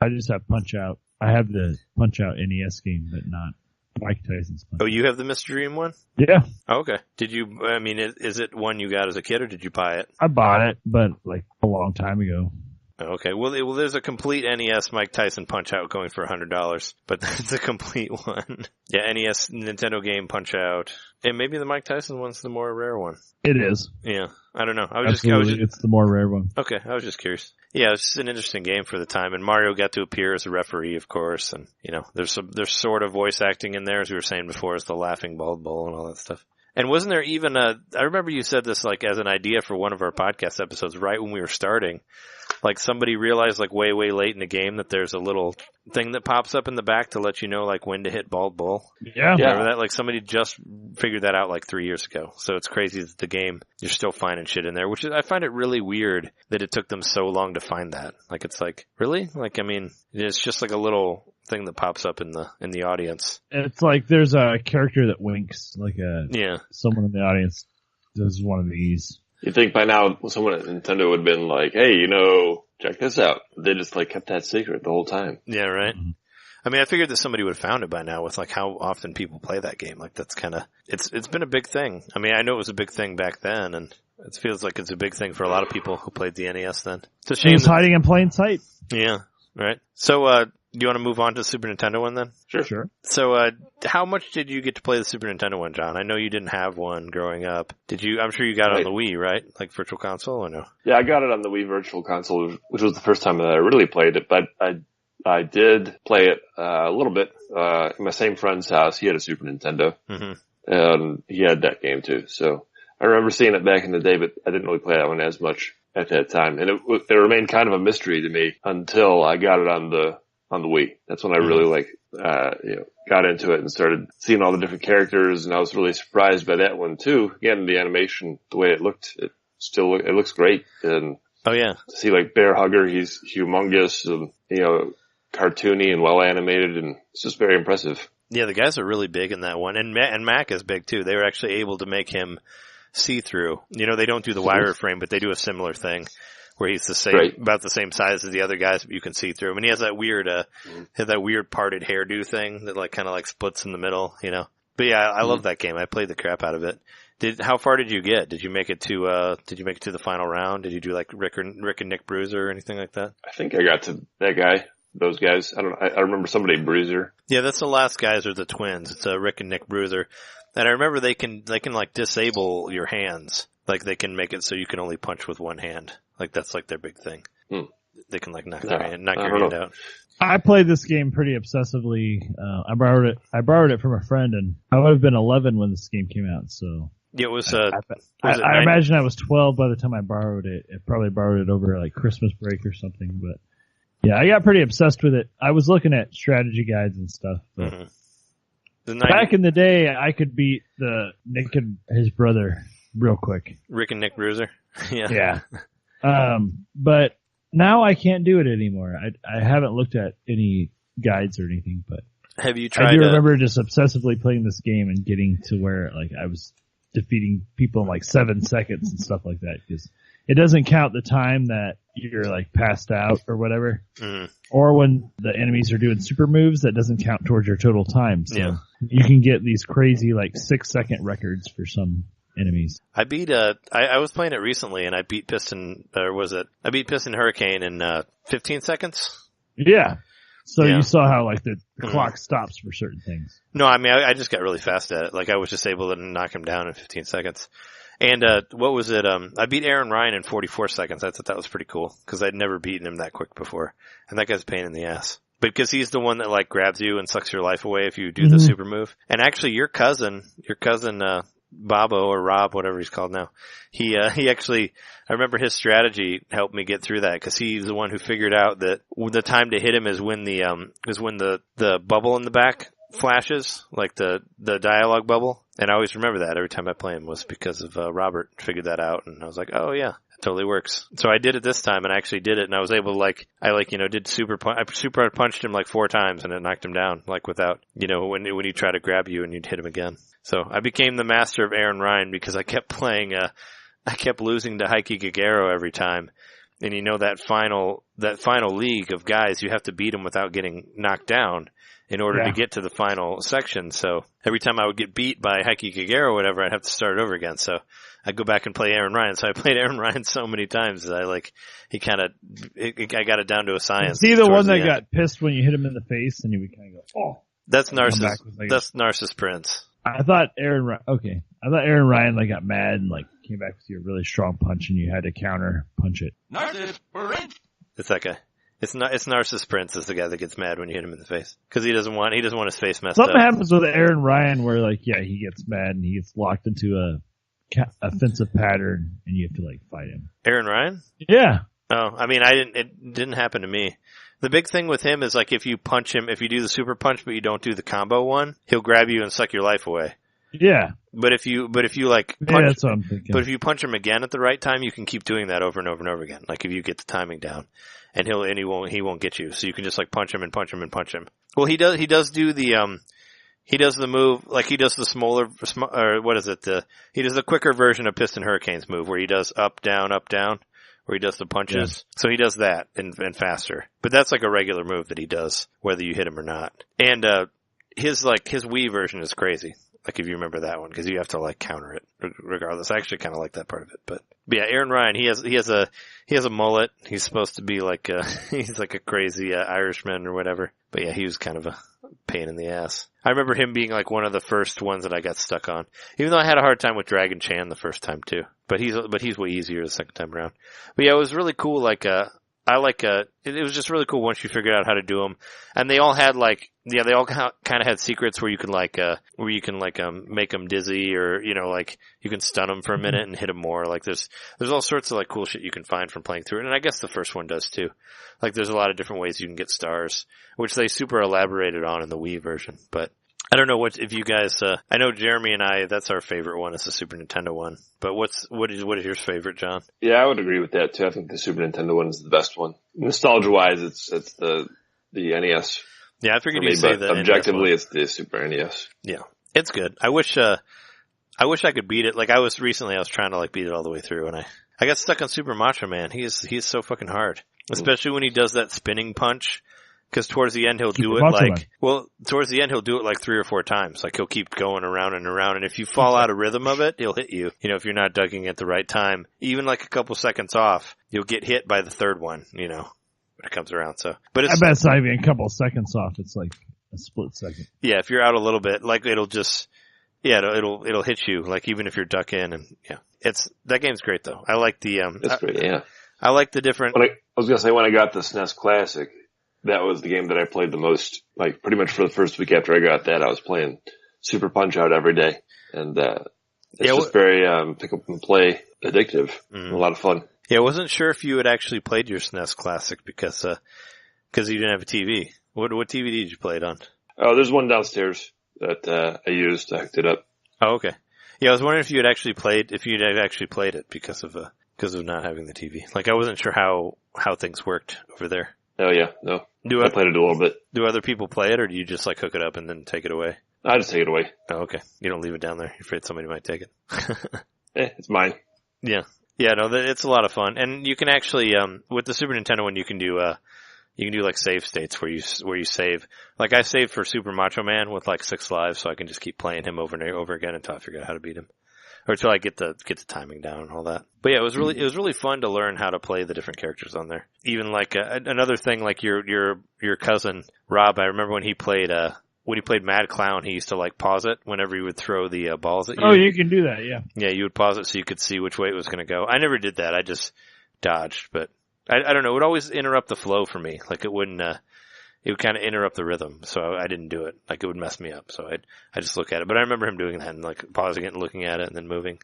just have Punch-Out. I have the Punch-Out NES game, but not Mike Tyson's Punch-Out. Oh, you have the Mr. Dream one? Yeah. Oh, okay. Is it one you got as a kid or did you buy it? I bought it, but like a long time ago. Okay. Well, there's a complete NES Mike Tyson Punch-Out going for $100, but that's a complete one. Yeah, NES Nintendo game Punch-Out. And maybe the Mike Tyson one's the more rare one. It is. Yeah. I don't know. It's the more rare one. Okay. I was just curious. Yeah, it's just an interesting game for the time. And Mario got to appear as a referee, of course. And, there's sort of voice acting in there, as we were saying before, as the laughing bald bull and all that stuff. And wasn't there even I remember you said this like as an idea for one of our podcast episodes right when we were starting. Like, somebody realized like way, way late in the game that there's a little thing that pops up in the back to let you know like when to hit bald bull. Yeah. Remember that? Like, somebody just figured that out like 3 years ago. So it's crazy that the game, you're still finding shit in there, I find it really weird that it took them so long to find that. Like, it's like, really? Like, I mean, it's just like a little thing that pops up in the audience. It's like there's a character that winks, like someone in the audience does one of these. You think by now someone at Nintendo would have been like, hey, check this out. They just like kept that secret the whole time. Yeah, right? Mm-hmm. I mean, I figured that somebody would have found it by now with like how often people play that game. Like, that's kind of, it's been a big thing. I mean, I know it was a big thing back then, and it feels like it's a big thing for a lot of people who played the NES then. It's a shame. It was hiding in plain sight. Yeah, right. So, do you want to move on to the Super Nintendo one then? Sure. So, how much did you get to play the Super Nintendo one, John? I know you didn't have one growing up. I'm sure you got it on the Wii, right? Like Virtual Console or no? Yeah, I got it on the Wii Virtual Console, which was the first time that I really played it, but I did play it a little bit in my same friend's house. He had a Super Nintendo, and he had that game too. So I remember seeing it back in the day, but I didn't really play that one as much at that time. And it remained kind of a mystery to me until I got it on the Wii. That's when I really got into it and started seeing all the different characters, and I was really surprised by that one too. Again, the animation, the way it looked, it looks great. And Oh yeah. To see like Bear Hugger, he's humongous, and, cartoony and well animated, and it's just very impressive. Yeah, the guys are really big in that one, and Mac is big too. They were actually able to make him see-through. They don't do the wireframe, but they do a similar thing where he's the same, right. about the same size as the other guys, but you can see through him. And he has that weird parted hairdo thing that like kind of like splits in the middle, But yeah, I love that game. I played the crap out of it. How far did you get? Did you make it to the final round? Did you do like Rick and Nick Bruiser or anything like that? I think I got to that guy, those guys. I remember somebody Bruiser. Yeah, that's the last guys are the twins. It's Rick and Nick Bruiser. And I remember they can like disable your hands. Like they can make it so you can only punch with one hand. Like that's like their big thing. They can like knock your hand out. I played this game pretty obsessively. I borrowed it from a friend, and I would have been 11 when this game came out. So yeah, it was. I imagine I was 12 by the time I borrowed it. I probably borrowed it over like Christmas break or something. But yeah, I got pretty obsessed with it. I was looking at strategy guides and stuff. But back in the day, I could beat Nick and his brother real quick. Rick and Nick Bruiser. Yeah. But now I can't do it anymore. I haven't looked at any guides or anything, but have you tried? I do remember just obsessively playing this game and getting to where like I was defeating people in like 7 seconds and stuff like that, because it doesn't count the time that you're like passed out or whatever. Or when the enemies are doing super moves, that doesn't count towards your total time. So you can get these crazy like 6-second records for some enemies. I beat I was playing it recently and I beat Piston Hurricane in 15 seconds. Yeah. So you saw how like the clock stops for certain things. No, I mean I just got really fast at it. Like I was just able to knock him down in 15 seconds. And what was it? I beat Aaron Ryan in 44 seconds. I thought that was pretty cool because I'd never beaten him that quick before. And that guy's a pain in the ass. Because he's the one that like grabs you and sucks your life away if you do the super move. And actually your cousin Bobo or Rob, whatever he's called now. He actually, I remember his strategy helped me get through that because he's the one who figured out that the time to hit him is when the bubble in the back flashes, like the dialogue bubble. And I always remember that every time I play him was because of Robert figured that out, and I was like, oh yeah, it totally works. So I did it this time and I actually did it, and I was able to did super punched him like 4 times and it knocked him down like without, when he tried to grab you and you'd hit him again. So I became the master of Aaron Ryan because I kept playing I kept losing to Heike Gagero every time. And that final league of guys, you have to beat them without getting knocked down in order to get to the final section. So every time I would get beat by Heike Gagero or whatever, I'd have to start over again. So I'd go back and play Aaron Ryan. So I played Aaron Ryan so many times that I got it down to a science. Is he the one that got pissed when you hit him in the face and he would kind of go, oh. That's Narcissus Prince. I thought Aaron Ryan like got mad and like came back with your really strong punch and you had to counter punch it. Narcissus Prince. It's that guy. It's Narcissus Prince is the guy that gets mad when you hit him in the face because he doesn't want his face messed up. Something happens with Aaron Ryan where like he gets mad and he gets locked into a offensive pattern and you have to like fight him. Aaron Ryan? Yeah. Oh, I mean it didn't happen to me. The big thing with him is like if you punch him, if you do the super punch but you don't do the combo one, he'll grab you and suck your life away. Yeah. But if you like punch, that's what I'm thinking. But if you punch him again at the right time, you can keep doing that over and over and over again. Like if you get the timing down, and he won't get you. So you can just like punch him and punch him and punch him. Well, he does do the he does the move like he does the he does the quicker version of Piston Hurricane's move where he does up down, where he does the punches. Yeah. So he does that and faster. But that's like a regular move that he does whether you hit him or not. And his Wii version is crazy. Like if you remember that one, because you have to like counter it regardless. I actually kind of like that part of it, but yeah, Aaron Ryan, he has a mullet. He's supposed to be like he's like a crazy Irishman or whatever. But yeah, he was kind of a pain in the ass. I remember him being like one of the first ones that I got stuck on, even though I had a hard time with Dragon Chan the first time too. But he's way easier the second time around. But yeah, it was really cool. It was just really cool once you figured out how to do them. And they all had they all kind of had secrets where you can make them dizzy or, you can stun them for a minute and hit them more. Like there's all sorts of like cool shit you can find from playing through it. And I guess the first one does too. Like there's a lot of different ways you can get stars, which they super elaborated on in the Wii version. But I don't know if you guys, I know Jeremy and I, that's our favorite one is the Super Nintendo one. But what is your favorite, John? Yeah, I would agree with that too. I think the Super Nintendo one is the best one. Nostalgia wise, it's the NES. Yeah, I figured you'd say that. Objectively, it's the Super NES. Yeah, it's good. I wish I could beat it. Like I was trying to like beat it all the way through, and I got stuck on Super Macho Man. He's so fucking hard, especially when he does that spinning punch. Because towards the end he'll do it towards the end he'll do it like 3 or 4 times. Like he'll keep going around and around, and if you fall out of rhythm of it, he'll hit you. You know, if you're not ducking at the right time, even like a couple seconds off, you'll get hit by the third one. You know, when it comes around. So, but I bet it's not even a couple seconds off. It's like a split second. Yeah, if you're out a little bit, like it'll hit you. Like even if you're ducking, and that game's great though. I like the It's great. Yeah, I like the different. I was gonna say when I got the SNES Classic. That was the game that I played the most. Like pretty much for the first week after I got that, I was playing Super Punch-Out every day, and it's just very pick up and play addictive. A lot of fun. Yeah, I wasn't sure if you had actually played your SNES Classic because you didn't have a TV. What TV did you play it on? Oh, there's one downstairs that I used. I hooked it up. Oh, okay. Yeah, I was wondering if you'd actually played it because of not having the TV. Like I wasn't sure how things worked over there. Oh yeah, no. I played it a little bit. Do other people play it, or do you just like hook it up and then take it away? I just take it away. Oh, okay. You don't leave it down there. You're afraid somebody might take it. It's mine. Yeah. Yeah, no, it's a lot of fun. And you can actually, with the Super Nintendo one, you can do like save states where you save. Like I saved for Super Macho Man with like 6 lives, so I can just keep playing him over and over again until I figure out how to beat him. Or until I get the timing down and all that. But yeah, it was really fun to learn how to play the different characters on there. Even like another thing, like your cousin Rob. I remember when he played Mad Clown, he used to like pause it whenever he would throw the balls at you. Oh, you can do that, yeah. Yeah, you would pause it so you could see which way it was going to go. I never did that. I just dodged, but I don't know. It would always interrupt the flow for me. Like it wouldn't. It would kind of interrupt the rhythm, so I didn't do it. Like it would mess me up, so I just look at it. But I remember him doing that and like pausing it and looking at it and then moving.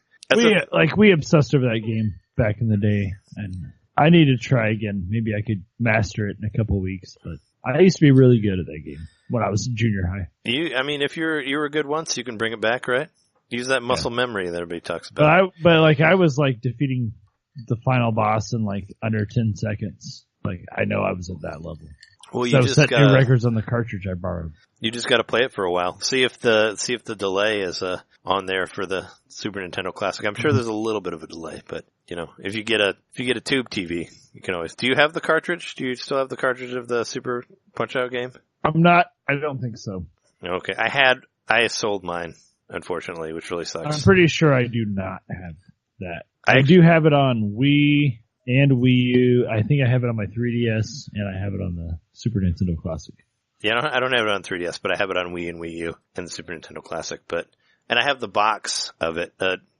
We obsessed over that game back in the day, and I need to try again. Maybe I could master it in a couple of weeks, but I used to be really good at that game when I was in junior high. If you were good once, you can bring it back, right? Use that muscle memory that everybody talks about. But I was like defeating the final boss in like under 10 seconds. Like I know I was at that level. Well, so set new records on the cartridge I borrowed. You just got to play it for a while. See if the delay is on there for the Super Nintendo Classic. I'm sure there's a little bit of a delay, but you know, if you get a tube TV, you can always. Do you have the cartridge? Do you still have the cartridge of the Super Punch-Out game? I don't think so. Okay, I sold mine, unfortunately, which really sucks. I'm pretty sure I do not have that. I do have it on Wii and Wii U. I think I have it on my 3DS, and I have it on the Super Nintendo Classic. Yeah, I don't have it on 3DS, but I have it on Wii and Wii U and the Super Nintendo Classic. And I have the box of it.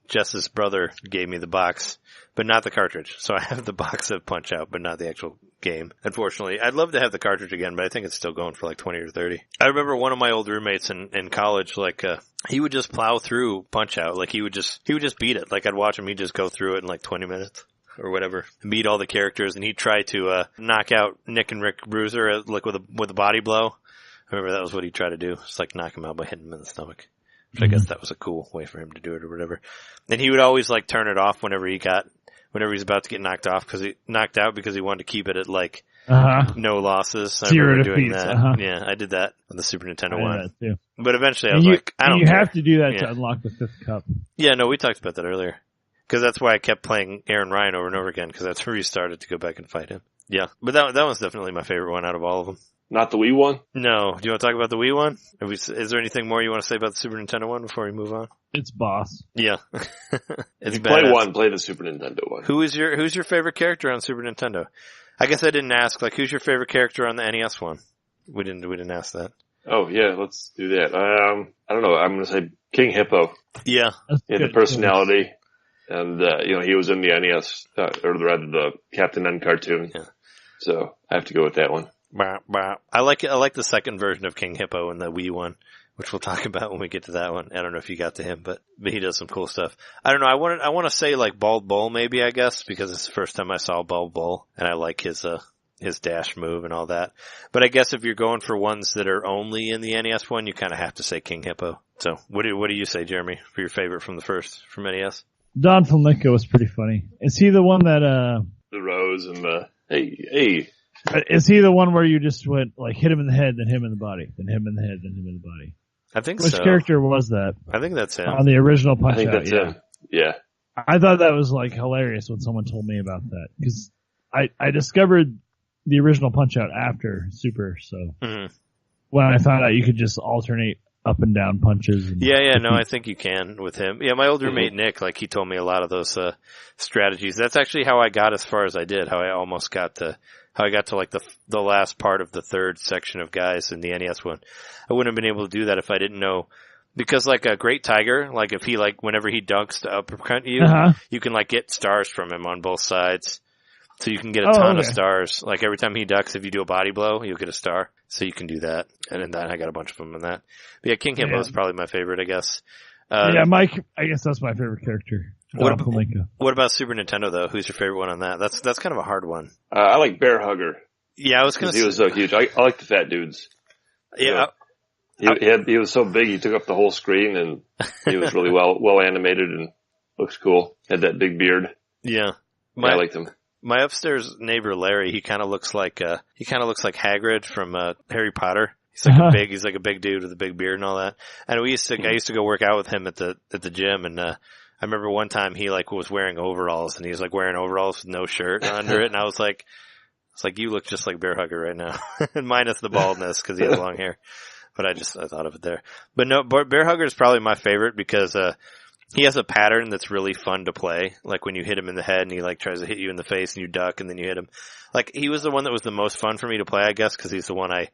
Jess's brother gave me the box, but not the cartridge. So I have the box of Punch-Out, but not the actual game. Unfortunately, I'd love to have the cartridge again, but I think it's still going for like 20 or 30. I remember one of my old roommates in college, like, he would just plow through Punch-Out. Like he would just beat it. Like I'd watch him, he'd just go through it in like 20 minutes. Or whatever, beat all the characters, and he'd try to knock out Nick and Rick Bruiser like with a body blow. I remember that was what he'd try to do, just like knock him out by hitting him in the stomach. Which I guess that was a cool way for him to do it or whatever. And he would always like turn it off whenever he was about to get knocked out because he wanted to keep it at like no losses. I remember doing that. Yeah, I did that on the Super Nintendo one. Too. But eventually I was like, I don't care. You have to do that to unlock the 5th cup. Yeah, no, we talked about that earlier. Because that's why I kept playing Aaron Ryan over and over again, because that's where he started to go back and fight him. Yeah, but that one's definitely my favorite one out of all of them. Not the Wii one? No. Do you want to talk about the Wii one? Is there anything more you want to say about the Super Nintendo one before we move on? It's boss. Yeah. If you play one, play the Super Nintendo one. Who's your favorite character on Super Nintendo? I guess I didn't ask, like, who's your favorite character on the NES one? We didn't ask that. Oh, yeah, let's do that. I don't know. I'm going to say King Hippo. Yeah. He had the personality. And, he was in the NES, or rather the Captain N cartoon. Yeah. So I have to go with that one. I like the second version of King Hippo in the Wii one, which we'll talk about when we get to that one. I don't know if you got to him, but he does some cool stuff. I don't know. I want to say like Bald Bull maybe, I guess, because it's the first time I saw Bald Bull, and I like his his dash move and all that. But I guess if you're going for ones that are only in the NES one, you kind of have to say King Hippo. So what do you say, Jeremy, for your favorite from NES? Don Flamenco was pretty funny. Is he the one that the rose and the hey? Is he the one where you just went like hit him in the head, then him in the body, then him in the head, then him in the body? I think Which character was that? I think that's him. On the original Punch-Out. I think that's him. Yeah. I thought that was like hilarious when someone told me about that because I discovered the original Punch-Out after Super, so when I found out you could just alternate up and down punches. And no, I think you can with him. Yeah, my old roommate Nick, like he told me a lot of those strategies. That's actually how I got as far as I did. How I got to like the last part of the third section of guys in the NES one. I wouldn't have been able to do that if I didn't know. Because like a Great Tiger, like if he like whenever he dunks to uppercut you, you can like get stars from him on both sides. So you can get a ton of stars. Like every time he ducks, if you do a body blow, you'll get a star. So you can do that. And then I got a bunch of them in that. But yeah, King Hippo is probably my favorite, I guess. Mike, I guess that's my favorite character. What about Super Nintendo though? Who's your favorite one on that? That's kind of a hard one. I like Bear Hugger. Yeah, I was gonna say. He was so huge. I like the fat dudes. Yeah. He was so big, he took up the whole screen, and he was really well animated and looks cool. Had that big beard. Yeah. I liked him. My upstairs neighbor Larry, he kind of looks like Hagrid from Harry Potter. He's like a big dude with a big beard and all that. And I used to go work out with him at the gym, and I remember one time he like was wearing overalls, and he was like wearing overalls with no shirt under it, and I was like, it's like you look just like Bear Hugger right now, minus the baldness because he has long hair. But I thought of it there. But no, Bear Hugger is probably my favorite because he has a pattern that's really fun to play. Like when you hit him in the head and he like tries to hit you in the face and you duck and then you hit him. Like he was the one that was the most fun for me to play, I guess, because he's the one I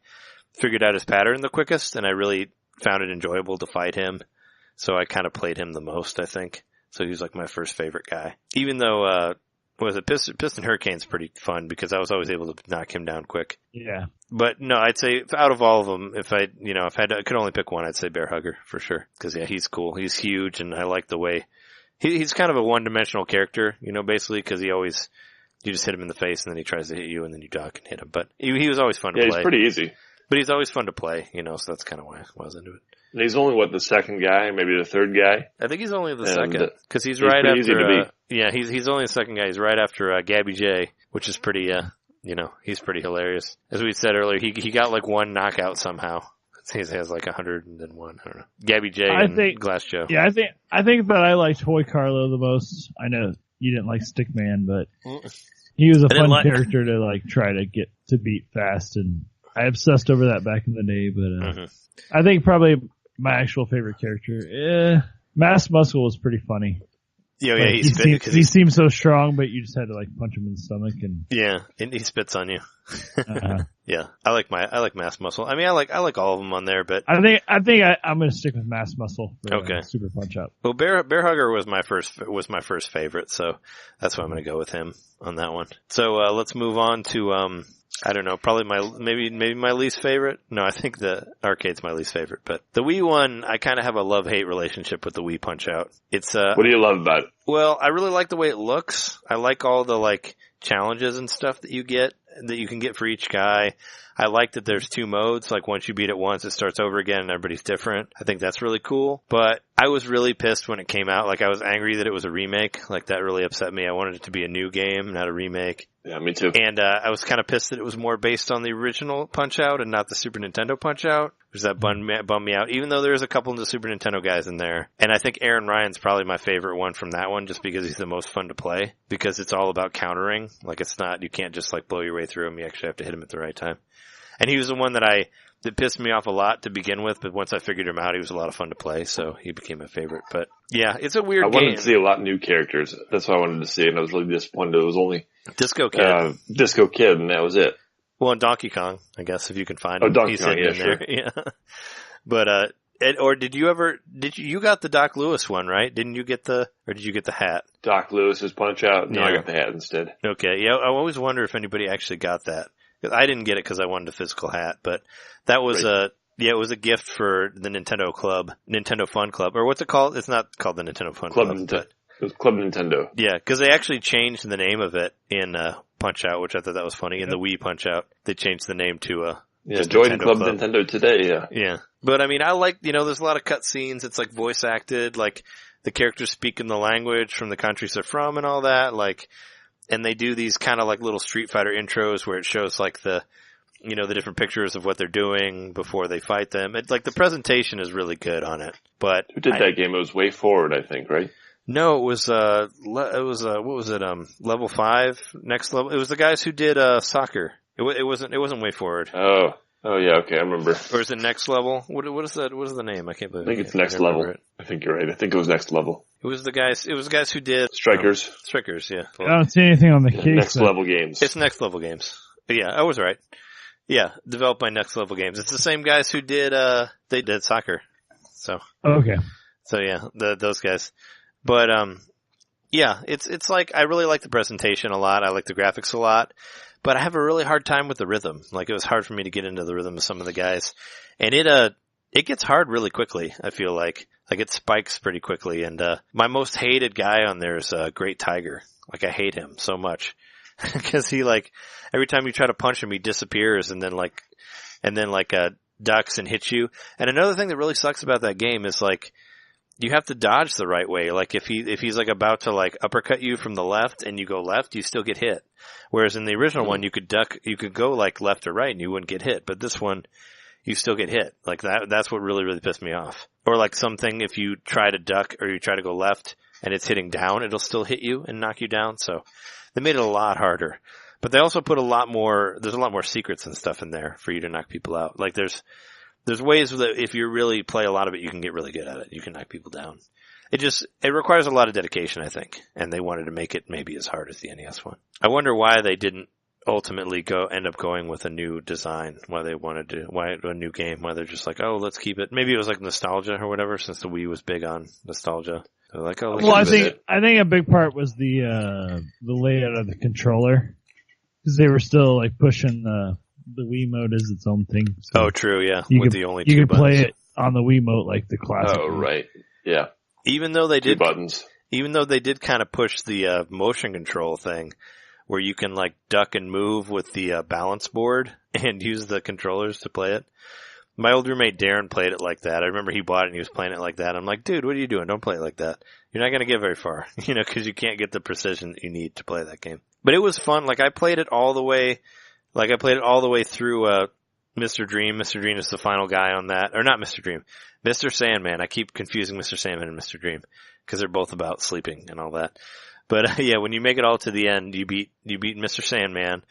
figured out his pattern the quickest, and I really found it enjoyable to fight him. So I kind of played him the most, I think. So he was like my first favorite guy. Even though, Piston Hurricane's pretty fun because I was always able to knock him down quick. Yeah. But no, I'd say out of all of them, if I could only pick one, I'd say Bear Hugger for sure. Cause yeah, he's cool. He's huge and I like the way he's kind of a one-dimensional character, basically cause you just hit him in the face and then he tries to hit you and then you duck and hit him. But he was always fun to play. Yeah, he's pretty easy. But he's always fun to play, so that's kind of why I was into it. And he's only the second guy, maybe the third guy? I think he's only the second. Cause he's right after, easy to beat. Yeah, he's only the second guy. He's right after, Gabby J, which is pretty, he's pretty hilarious. As we said earlier, he got like one knockout somehow. He has like 101. I don't know. Gabby J and Glass Joe. Yeah, I think that I liked Toy Carlo the most. I know you didn't like Stickman, but he was a fun character to like try to get to beat fast, and I obsessed over that back in the day. But I think probably my actual favorite character, Mass Muscle, was pretty funny. Yeah, he seems so strong, but you just had to like punch him in the stomach and and he spits on you. Yeah, I like Mass Muscle. I mean, I like all of them on there, but I think I'm gonna stick with Mass Muscle. For, Super Punch Out. Well, Bear Hugger was my first favorite, so that's why I'm gonna go with him on that one. So let's move on to I don't know, probably maybe my least favorite. No, I think the arcade's my least favorite, but the Wii one, I kind of have a love-hate relationship with the Wii Punch-Out. It's what do you love about it? Well, I really like the way it looks. I like all the like challenges and stuff that you can get for each guy. I like that there's two modes. Like once you beat it once, it starts over again and everybody's different. I think that's really cool. But I was really pissed when it came out. Like I was angry that it was a remake. Like that really upset me. I wanted it to be a new game, not a remake. Yeah, me too. And I was kind of pissed that it was more based on the original Punch-Out and not the Super Nintendo Punch-Out, which that bummed me out, even though there's a couple of the Super Nintendo guys in there. And I think Aaron Ryan's probably my favorite one from that one, just because he's the most fun to play, because it's all about countering. Like it's not, you can't just like blow your way through him, you actually have to hit him at the right time. And he was the one that pissed me off a lot to begin with, but once I figured him out, he was a lot of fun to play, so he became my favorite. But yeah, it's a weird game. I wanted to see a lot of new characters. That's what I wanted to see, and I was really disappointed it was only Disco Kid. Disco Kid, and that was it. Well, and Donkey Kong, I guess, if you can find him. Oh, Donkey He's Kong, in sure. there. Yeah. But, you got the Doc Lewis one, right? Did you get the hat? Doc Lewis's Punch-Out? No, I got the hat instead. Okay, yeah, I always wonder if anybody actually got that. I didn't get it because I wanted a physical hat, but that was it was a gift for the Nintendo Club, Nintendo Fun Club, or what's it called? It's not called the Nintendo Fun Club. It was Club Nintendo. Yeah, because they actually changed the name of it in Punch Out, which I thought that was funny, and the Wii Punch Out. They changed the name to join Club Nintendo today. Yeah. But I mean, I like, there's a lot of cutscenes. It's like voice acted, like the characters speak in the language from the countries they're from and all that. Like, and they do these kind of like little Street Fighter intros where it shows like the different pictures of what they're doing before they fight them. It's like the presentation is really good on it. But who did that game? It was Way Forward, I think, right? No, it was what was it? Level 5, Next Level. It was the guys who did Soccer. It wasn't Way Forward. Oh yeah, okay, I remember. Or is it Next Level? What is that? What is the name? I can't believe. I think it's Next Level. I think you're right. I think it was Next Level. It was the guys who did Strikers. Strikers, yeah. I don't see anything on the case. Next Level Games. It's Next Level Games. Yeah, I was right. Yeah, developed by Next Level Games. It's the same guys who did they did Soccer. So okay. So yeah, those guys. But yeah, it's like I really like the presentation a lot. I like the graphics a lot. But I have a really hard time with the rhythm. Like, it was hard for me to get into the rhythm of some of the guys. And it gets hard really quickly, I feel like. Like, it spikes pretty quickly. And my most hated guy on there is Great Tiger. Like, I hate him so much. Because he, like, every time you try to punch him, he disappears and then ducks and hits you. And another thing that really sucks about that game is, like, you have to dodge the right way. Like, if he's like about to like uppercut you from the left and you go left, you still get hit. Whereas in the original one, you could go like left or right and you wouldn't get hit. But this one, you still get hit. Like that's what really, really pissed me off. Or like something, if you try to duck or you try to go left and it's hitting down, it'll still hit you and knock you down. So they made it a lot harder. But they also put there's a lot more secrets and stuff in there for you to knock people out. Like there's ways that if you really play a lot of it, you can get really good at it. You can knock people down. It requires a lot of dedication, I think. And they wanted to make it maybe as hard as the NES one. I wonder why they didn't ultimately end up going with a new design, why a new game, why they're just like, oh, let's keep it. Maybe it was like nostalgia or whatever, since the Wii was big on nostalgia. They're like, oh, I think a big part was the layout of the controller. Because they were still like pushing the Wiimote is its own thing. So true, yeah. You with could, the only you two could play it on the Wiimote like the classic. Oh, right. Yeah. Even though they did 2 buttons. Even though they did kind of push the motion control thing, where you can like duck and move with the balance board and use the controllers to play it. My old roommate Darren played it like that. I remember he bought it and he was playing it like that. I'm like, dude, what are you doing? Don't play it like that. You're not going to get very far, because you can't get the precision that you need to play that game. But it was fun. Like I played it all the way through Mr. Dream. Mr. Dream is the final guy on that. Or not Mr. Dream. Mr. Sandman. I keep confusing Mr. Sandman and Mr. Dream because they're both about sleeping and all that. But yeah, when you make it all to the end, you beat Mr. Sandman,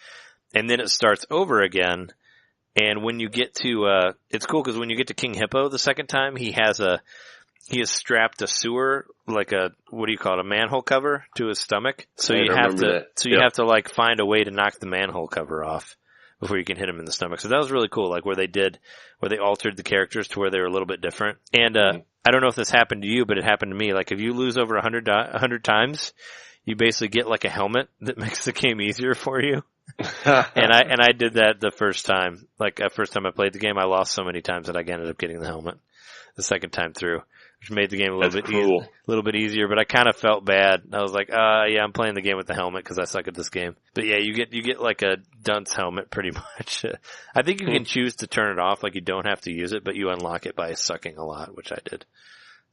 and then it starts over again. And when you get to it's cool because when you get to King Hippo the second time, he has strapped a sewer, like a manhole cover to his stomach. So you have to like find a way to knock the manhole cover off before you can hit him in the stomach. So that was really cool, like where they altered the characters to where they were a little bit different. And I don't know if this happened to you, but it happened to me. Like if you lose over 100 times, you basically get like a helmet that makes the game easier for you. and I did that the first time. Like the first time I played the game, I lost so many times that I ended up getting the helmet the second time through, which made the game a little bit easier. But I kind of felt bad. I was like, yeah, I'm playing the game with the helmet because I suck at this game. But yeah, you get like a dunce helmet pretty much. I think you can choose to turn it off, like you don't have to use it, but you unlock it by sucking a lot, which I did.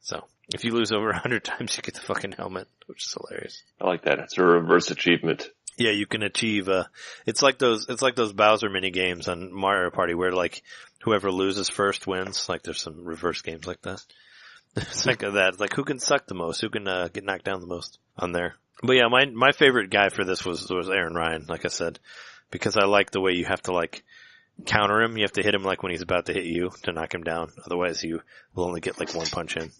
So if you lose over 100 times, you get the fucking helmet, which is hilarious. I like that. It's a reverse achievement. Yeah, you can achieve, it's like those Bowser mini games on Mario Party where like whoever loses first wins. Like there's some reverse games like that. It's like that. It's like who can suck the most? Who can, get knocked down the most on there? But yeah, my favorite guy for this was Aaron Ryan, like I said, because I like the way you have to like counter him. You have to hit him like when he's about to hit you to knock him down. Otherwise you will only get like one punch in.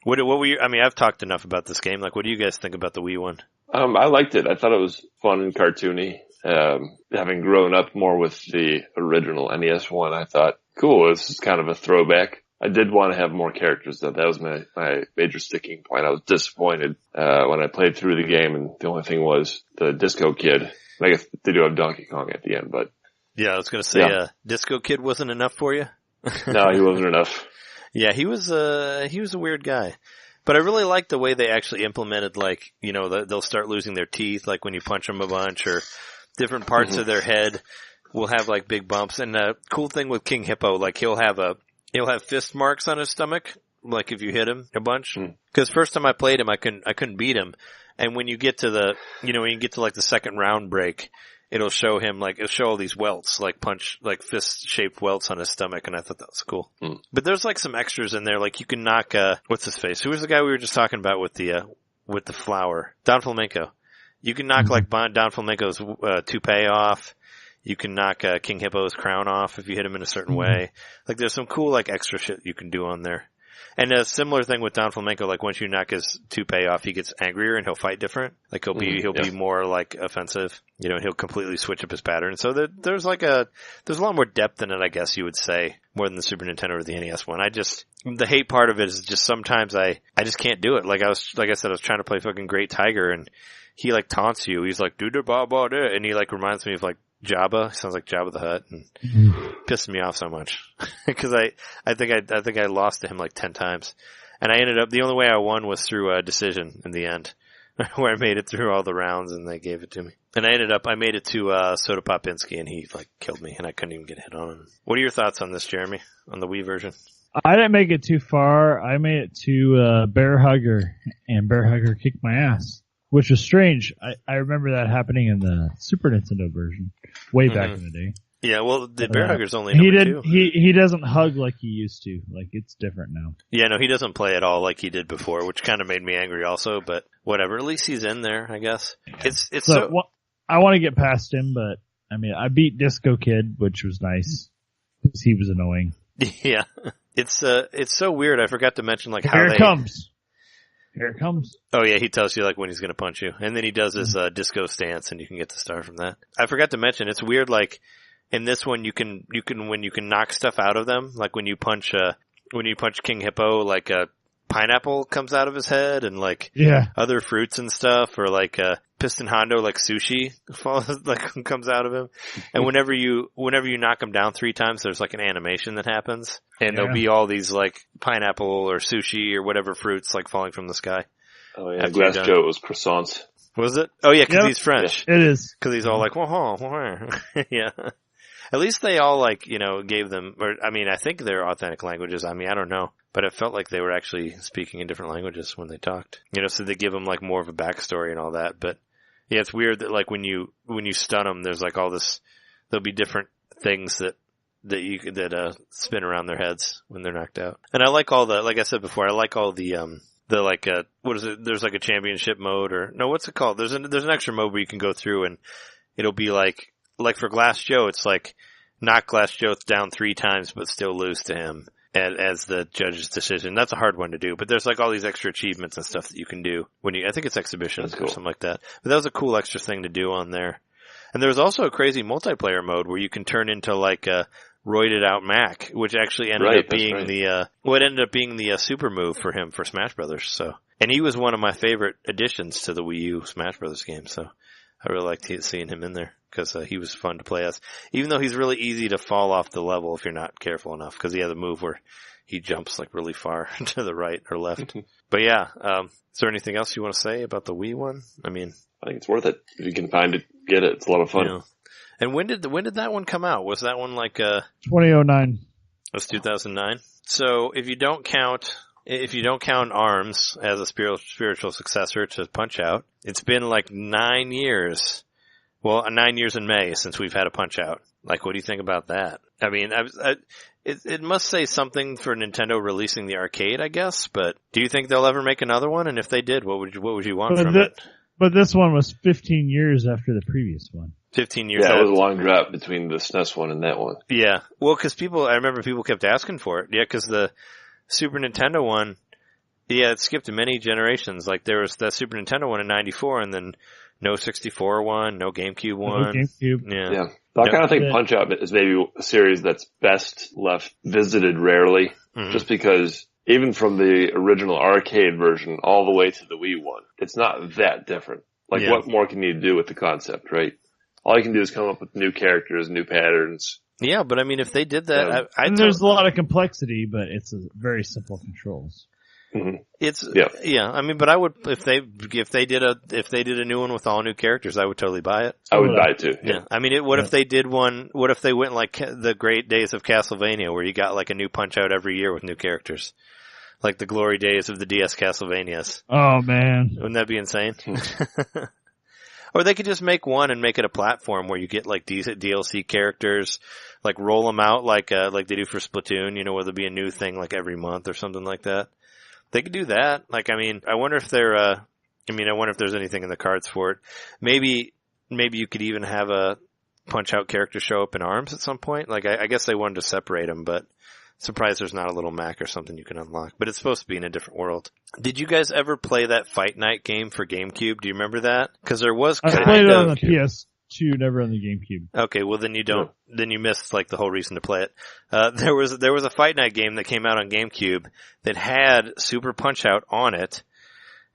What were you, I mean, I've talked enough about this game. Like what do you guys think about the Wii one? I liked it. I thought it was fun and cartoony. Having grown up more with the original NES one, I thought, cool, this is kind of a throwback. I did want to have more characters though. That was my major sticking point. I was disappointed, when I played through the game and the only thing was the Disco Kid. I guess they do have Donkey Kong at the end, but. Yeah, I was gonna say, Disco Kid wasn't enough for you? No, he wasn't enough. Yeah, he was a weird guy. But I really like the way they actually implemented, like, they'll start losing their teeth, like when you punch them a bunch, or different parts of their head will have like big bumps. And the cool thing with King Hippo, like he'll have fist marks on his stomach, like if you hit him a bunch. Because first time I played him, I couldn't beat him. And when you get to like the second round break, it'll show all these welts, like fist shaped welts on his stomach. And I thought that was cool. But there's like some extras in there, like you can knock, what's his face? Who was the guy we were just talking about with the flower? Don Flamenco. You can knock like Don Flamenco's toupee off. You can knock King Hippo's crown off if you hit him in a certain way. Like there's some cool like extra shit you can do on there. And a similar thing with Don Flamenco, like once you knock his toupee off, he gets angrier and he'll fight different. Like he'll be more like offensive. You know, he'll completely switch up his pattern. So there's a lot more depth in it, I guess you would say, more than the Super Nintendo or the NES one. The hate part of it is just sometimes I just can't do it. Like I said, I was trying to play fucking Great Tiger and he like taunts you. He's like, do da ba ba da, and he like reminds me of like Jabba. He sounds like Jabba the Hutt, and pissed me off so much because I think I lost to him like 10 times, and I ended up the only way I won was through a decision in the end, where I made it through all the rounds and they gave it to me, and I made it to Soda Popinski, and he like killed me, and I couldn't even get a hit on him. What are your thoughts on this, Jeremy, on the Wii version? I didn't make it too far. I made it to Bear Hugger, and Bear Hugger kicked my ass. Which was strange. I remember that happening in the Super Nintendo version way back in the day. Yeah, well, the Bear Hugger's only number 2. He doesn't hug like he used to. Like, it's different now. Yeah, no, he doesn't play at all like he did before, which kind of made me angry also, but whatever. At least he's in there, I guess. It's I want to get past him, but, I mean, I beat Disco Kid, which was nice. Because he was annoying. Yeah. It's so weird. I forgot to mention, like, Here it comes. Oh yeah, he tells you like when he's gonna punch you. And then he does his disco stance and you can get the star from that. I forgot to mention, it's weird, like in this one you can knock stuff out of them. Like when you punch King Hippo, like a pineapple comes out of his head and like other fruits and stuff, or like Piston Hondo, like sushi comes out of him. And whenever you knock him down 3 times, there's like an animation that happens. And there'll be all these like pineapple or sushi or whatever fruits like falling from the sky. Oh yeah, Glass Joe was croissants. Was it? Oh yeah, cause he's French. It is. Cause he's all like, wah-ha, wah-ha. Yeah. At least they all like, gave them, or I mean, I think they're authentic languages. I mean, I don't know, but it felt like they were actually speaking in different languages when they talked. So they give them like more of a backstory and all that. But yeah, it's weird that like when you stun them, there's like all this, there'll be different things that spin around their heads when they're knocked out. And I like all the, like I said before, I like all the like, what is it? There's like a championship mode or, no, what's it called? There's an extra mode where you can go through and it'll be like for Glass Joe, it's like knock Glass Joe down 3 times but still lose to him as the judge's decision. That's a hard one to do, but there's like all these extra achievements and stuff that you can do I think it's exhibitions or something like that. But that was a cool extra thing to do on there. And there was also a crazy multiplayer mode where you can turn into like a roided out Mac, which actually ended up being the super move for him for Smash Brothers. So, and he was one of my favorite additions to the Wii U Smash Brothers game. So I really liked seeing him in there because he was fun to play as, even though he's really easy to fall off the level if you're not careful enough, because he has a move where he jumps like really far to the right or left. But yeah, is there anything else you want to say about the Wii one? I mean, I think it's worth it. If you can find it, get it. It's a lot of fun. Yeah. And when did that one come out? Was that one like 2009? That's 2009. So if you don't count ARMS as a spiritual successor to Punch-Out, it's been like 9 years. Well, 9 years in May since we've had a Punch-Out. Like, what do you think about that? I mean, it must say something for Nintendo releasing the arcade, I guess. But do you think they'll ever make another one? And if they did, what would you want from it? But this one was 15 years after the previous one. 15 years. Yeah, it was a long drop between the SNES one and that one. Yeah. Well, cause I remember people kept asking for it. Yeah, cause the Super Nintendo one, it skipped many generations. Like there was the Super Nintendo one in 94 and then no 64 one, no GameCube one. No GameCube. Yeah. So I kind of think Punch-Out is maybe a series that's best left visited rarely, just because even from the original arcade version all the way to the Wii one, it's not that different. Like what more can you do with the concept, right? All you can do is come up with new characters, new patterns. Yeah, but I mean, if they did that, there's a lot of complexity, but it's very simple controls. I mean, but I would if they did a new one with all new characters, I would totally buy it. I would buy it too. Yeah. I mean, what if they did one? What if they went like the Great Days of Castlevania, where you got like a new Punch-Out every year with new characters, like the glory days of the DS Castlevanias? Oh man, wouldn't that be insane? Or they could just make one and make it a platform where you get like decent DLC characters, like roll them out like they do for Splatoon, where there'll be a new thing like every month or something like that. They could do that. Like, I mean, I wonder if I wonder if there's anything in the cards for it. Maybe you could even have a Punch-Out character show up in ARMS at some point. Like, I guess they wanted to separate them, but surprised there's not a little Mac or something you can unlock. But it's supposed to be in a different world. Did you guys ever play that Fight Night game for GameCube? Do you remember that? Because there was I played it on the PS2, never on the GameCube. Okay, well then you don't. Then you missed like the whole reason to play it. There was a Fight Night game that came out on GameCube that had Super Punch-Out on it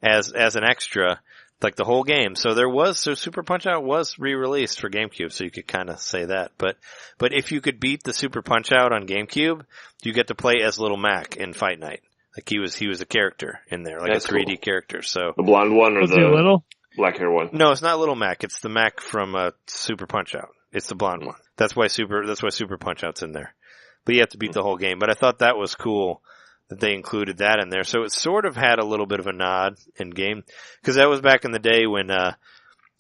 as an extra, like the whole game. So Super Punch-Out was re-released for GameCube, so you could kind of say that. But if you could beat the Super Punch-Out on GameCube, you get to play as Little Mac in Fight Night. Like he was a character in there, like a 3D character. So the blonde one or was he little? Black hair one? No, it's not Little Mac. It's the Mac from Super Punch-Out. It's the blonde one. That's why Super Punch-Out's in there. But you have to beat the whole game. But I thought that was cool that they included that in there. So it sort of had a little bit of a nod in game. Cause that was back in the day when,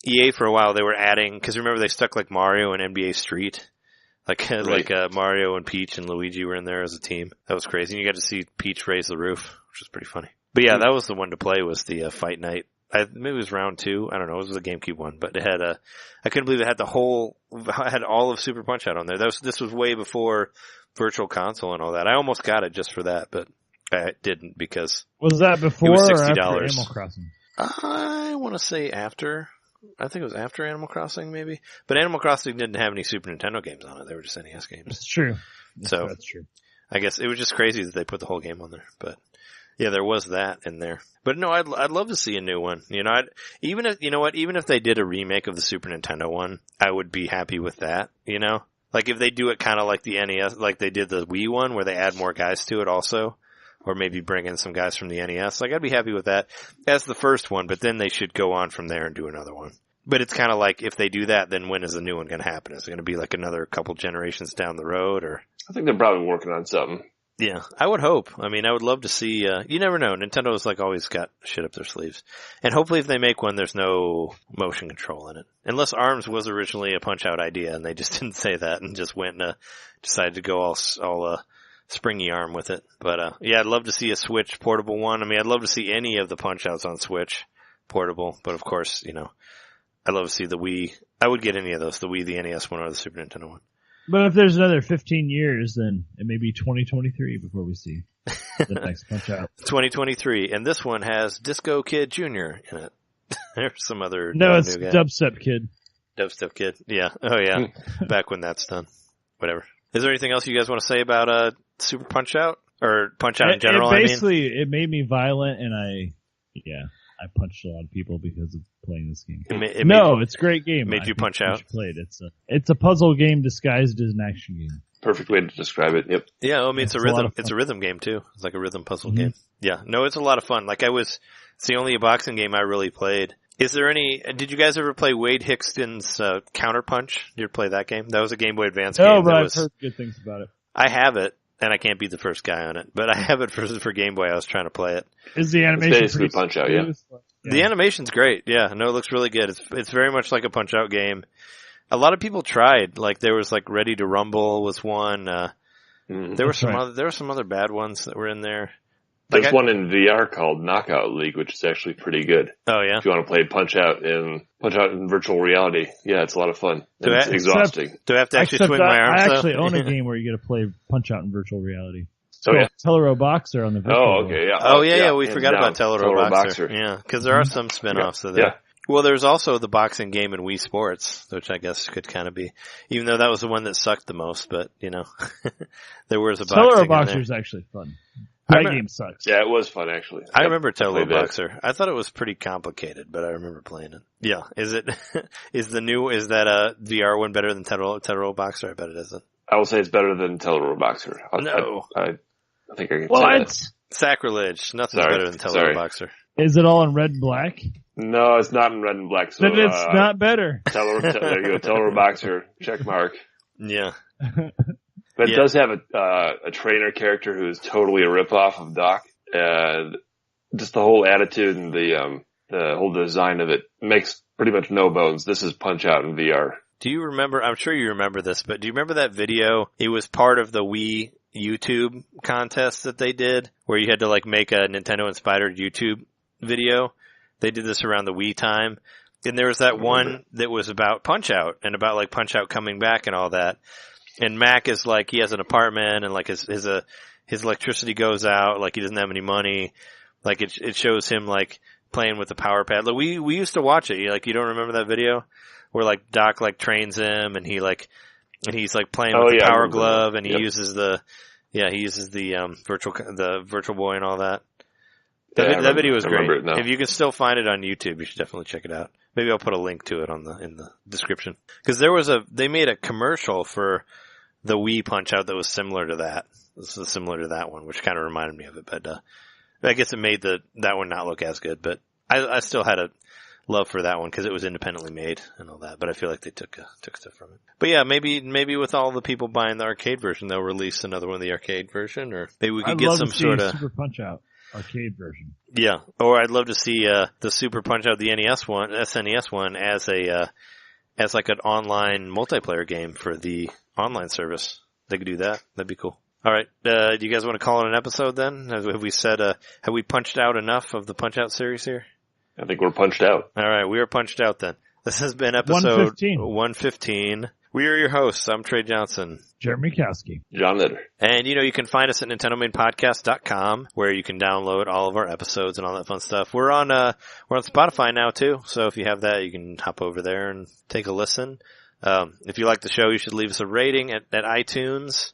EA for a while they were adding, cause remember they stuck like Mario and NBA Street? Like Mario and Peach and Luigi were in there as a team. That was crazy. And you got to see Peach raise the roof, which was pretty funny. But yeah, that was the one to play, was the Fight Night. Maybe it was round 2. I don't know. It was the GameCube one, but it had I couldn't believe it had had all of Super Punch-Out on there. This was way before Virtual Console and all that. I almost got it just for that, but I didn't because was that before it was $60. or after Animal Crossing? I want to say after. I think it was after Animal Crossing, maybe. But Animal Crossing didn't have any Super Nintendo games on it. They were just NES games. That's true. So that's true. I guess it was just crazy that they put the whole game on there. But yeah, there was that in there. But no, I'd love to see a new one. Even if they did a remake of the Super Nintendo one, I would be happy with that. Like if they do it kind of like the NES, like they did the Wii one, where they add more guys to it also. Or maybe bring in some guys from the NES. Like, I'd be happy with that as the first one, but then they should go on from there and do another one. But it's kind of like, if they do that, then when is the new one going to happen? Is it going to be like another couple generations down the road, or? I think they're probably working on something. Yeah, I would hope. I mean, I would love to see, you never know. Nintendo's like always got shit up their sleeves. And hopefully if they make one, there's no motion control in it. Unless ARMS was originally a Punch-Out idea and they just didn't say that and just went and decided to go all springy arm with it. But yeah, I'd love to see a Switch portable one. I mean, I'd love to see any of the Punch-Outs on Switch portable, but of course, I'd love to see the Wii. I would get any of those, the Wii, the NES one, or the Super Nintendo one. But if there's another 15 years, then it may be 2023 before we see the next Punch-Out. 2023, and this one has Disco Kid Jr. in it. There's some other No, it's new guy. Dubstep Kid. Dubstep Kid, yeah. Oh yeah, back when that's done. Whatever. Is there anything else you guys want to say about Super Punch-Out? Or Punch-Out in general, it made me violent, and I punched a lot of people because of playing this game. It's a great game. Made you punch out? Played. It's a puzzle game disguised as an action game. Perfect way to describe it, yep. Yeah, I mean, it's a rhythm game too. It's like a rhythm puzzle game. Yeah, no, it's a lot of fun. It's the only boxing game I really played. Did you guys ever play Wade Hickston's Counterpunch? Did you ever play that game? That was a Game Boy Advance game. Oh, but I've heard good things about it. I have it, and I can't beat the first guy on it, but I have it for Game Boy. I was trying to play it. Is the animation basically Punch-Out, yeah. The animation's great, yeah. No, it looks really good. It's very much like a Punch-Out game. A lot of people tried, like there was like Ready to Rumble was one, there were some other bad ones that were in there. There's one in VR called Knockout League, which is actually pretty good. Oh yeah? If you want to play Punch-Out in virtual reality. Yeah, it's a lot of fun. It's exhausting. Do I have to actually swing my arms? I actually own a game where you get to play Punch-Out in virtual reality. So yeah. Telero Boxer on the virtual world. Okay, yeah. Oh yeah, we forgot about Telero Boxer. Yeah, because there are some spin-offs of that. Yeah. Well, there's also the boxing game in Wii Sports, which I guess could kind of be, even though that was the one that sucked the most, but there was a boxing Telero Boxer is actually fun. That game sucks. Yeah, it was fun actually. I remember Telero Boxer. I thought it was pretty complicated, but I remember playing it. Yeah. Is that a VR one better than Telero Boxer? I bet it isn't. I will say it's better than Telero Boxer. No. I think I can say that. Sacrilege. Nothing's better than Television Boxer. Is it all in red and black? No, it's not in red and black. So then it's not better. There you go. Television Boxer. Check mark. Yeah. But it does have a trainer character who is totally a ripoff of Doc. And just the whole attitude and the whole design of it makes pretty much no bones. This is Punch-Out in VR. Do you remember, I'm sure you remember this, but do you remember that video? It was part of the Wii YouTube contest that they did, where you had to like make a Nintendo-inspired YouTube video. They did this around the Wii time. And there was that one that was about Punch-Out and about like Punch-Out coming back and all that. And Mac is like, he has an apartment and like his electricity goes out, like he doesn't have any money. Like it shows him like playing with the power pad. Like we used to watch it. Like, you don't remember that video where like Doc like trains him and he's like playing with the power glove and he uses the virtual boy and all that. That video was great. If you can still find it on YouTube, you should definitely check it out. Maybe I'll put a link to it in the description. Cause they made a commercial for the Wii Punch-Out that was similar to that. This was similar to that one, which kind of reminded me of it, but, I guess it made that one not look as good, but I still had a love for that one because it was independently made and all that, but I feel like they took stuff from it. But yeah, maybe with all the people buying the arcade version, they'll release another one of the arcade version, or maybe we could get some sort of Super Punch-Out arcade version. Yeah, or I'd love to see the Super Punch-Out, the SNES one, as like an online multiplayer game for the online service. They could do that. That'd be cool. All right, do you guys want to call it an episode then? Have we said, have we punched out enough of the Punch-Out series here? I think we're punched out. All right, we are punched out then. This has been episode 115. We are your hosts. I'm Trey Johnson. Jeremy Kowski. John Litter. And, you can find us at NintenDomainPodcast.com, where you can download all of our episodes and all that fun stuff. We're on Spotify now, too. So if you have that, you can hop over there and take a listen. If you like the show, you should leave us a rating at iTunes.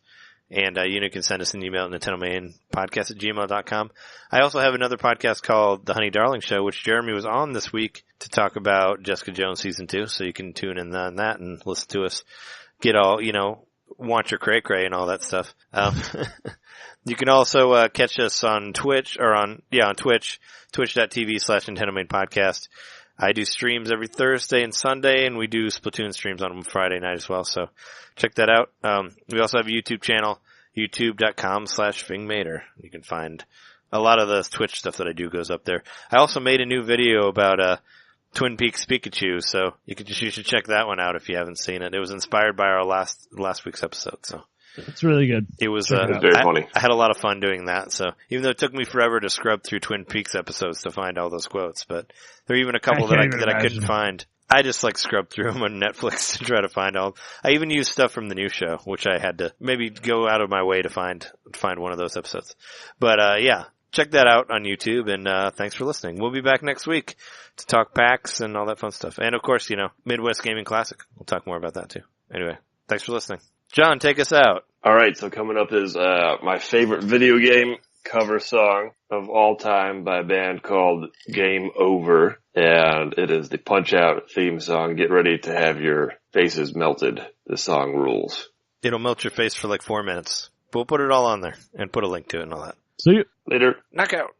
And, you can send us an email at NintenDomainPodcast@gmail.com. I also have another podcast called The Honey Darling Show, which Jeremy was on this week to talk about Jessica Jones Season 2. So you can tune in on that and listen to us get all, want your cray-cray and all that stuff. You can also, catch us on Twitch, on Twitch, twitch.tv/NintenDomainPodcast. I do streams every Thursday and Sunday, and we do Splatoon streams on Friday night as well, so check that out. We also have a YouTube channel, youtube.com/FingMater. You can find a lot of the Twitch stuff that I do goes up there. I also made a new video about Twin Peaks Pikachu, so you should check that one out if you haven't seen it. It was inspired by our last week's episode, so. It's really good. It was very funny. I had a lot of fun doing that. So even though it took me forever to scrub through Twin Peaks episodes to find all those quotes, but there are even a couple that I couldn't find. I just scrubbed through them on Netflix to try to find all. I even used stuff from the new show, which I had to maybe go out of my way to find one of those episodes. But yeah, check that out on YouTube, and thanks for listening. We'll be back next week to talk PAX and all that fun stuff, and of course, Midwest Gaming Classic. We'll talk more about that too. Anyway, thanks for listening. John, take us out. All right, so coming up is my favorite video game cover song of all time by a band called Game Over, and it is the Punch-Out theme song. Get ready to have your faces melted. The song rules. It'll melt your face for like 4 minutes. We'll put it all on there and put a link to it and all that. See you later. Knockout.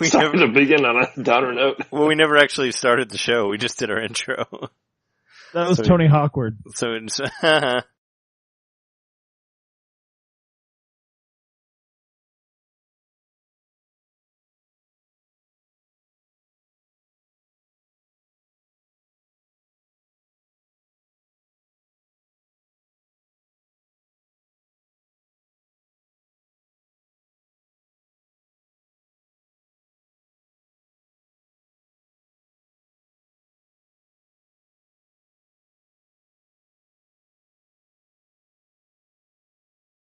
Sorry to begin on a downer note. Well, we never actually started the show. We just did our intro. That was Tony Hawkward. So it's,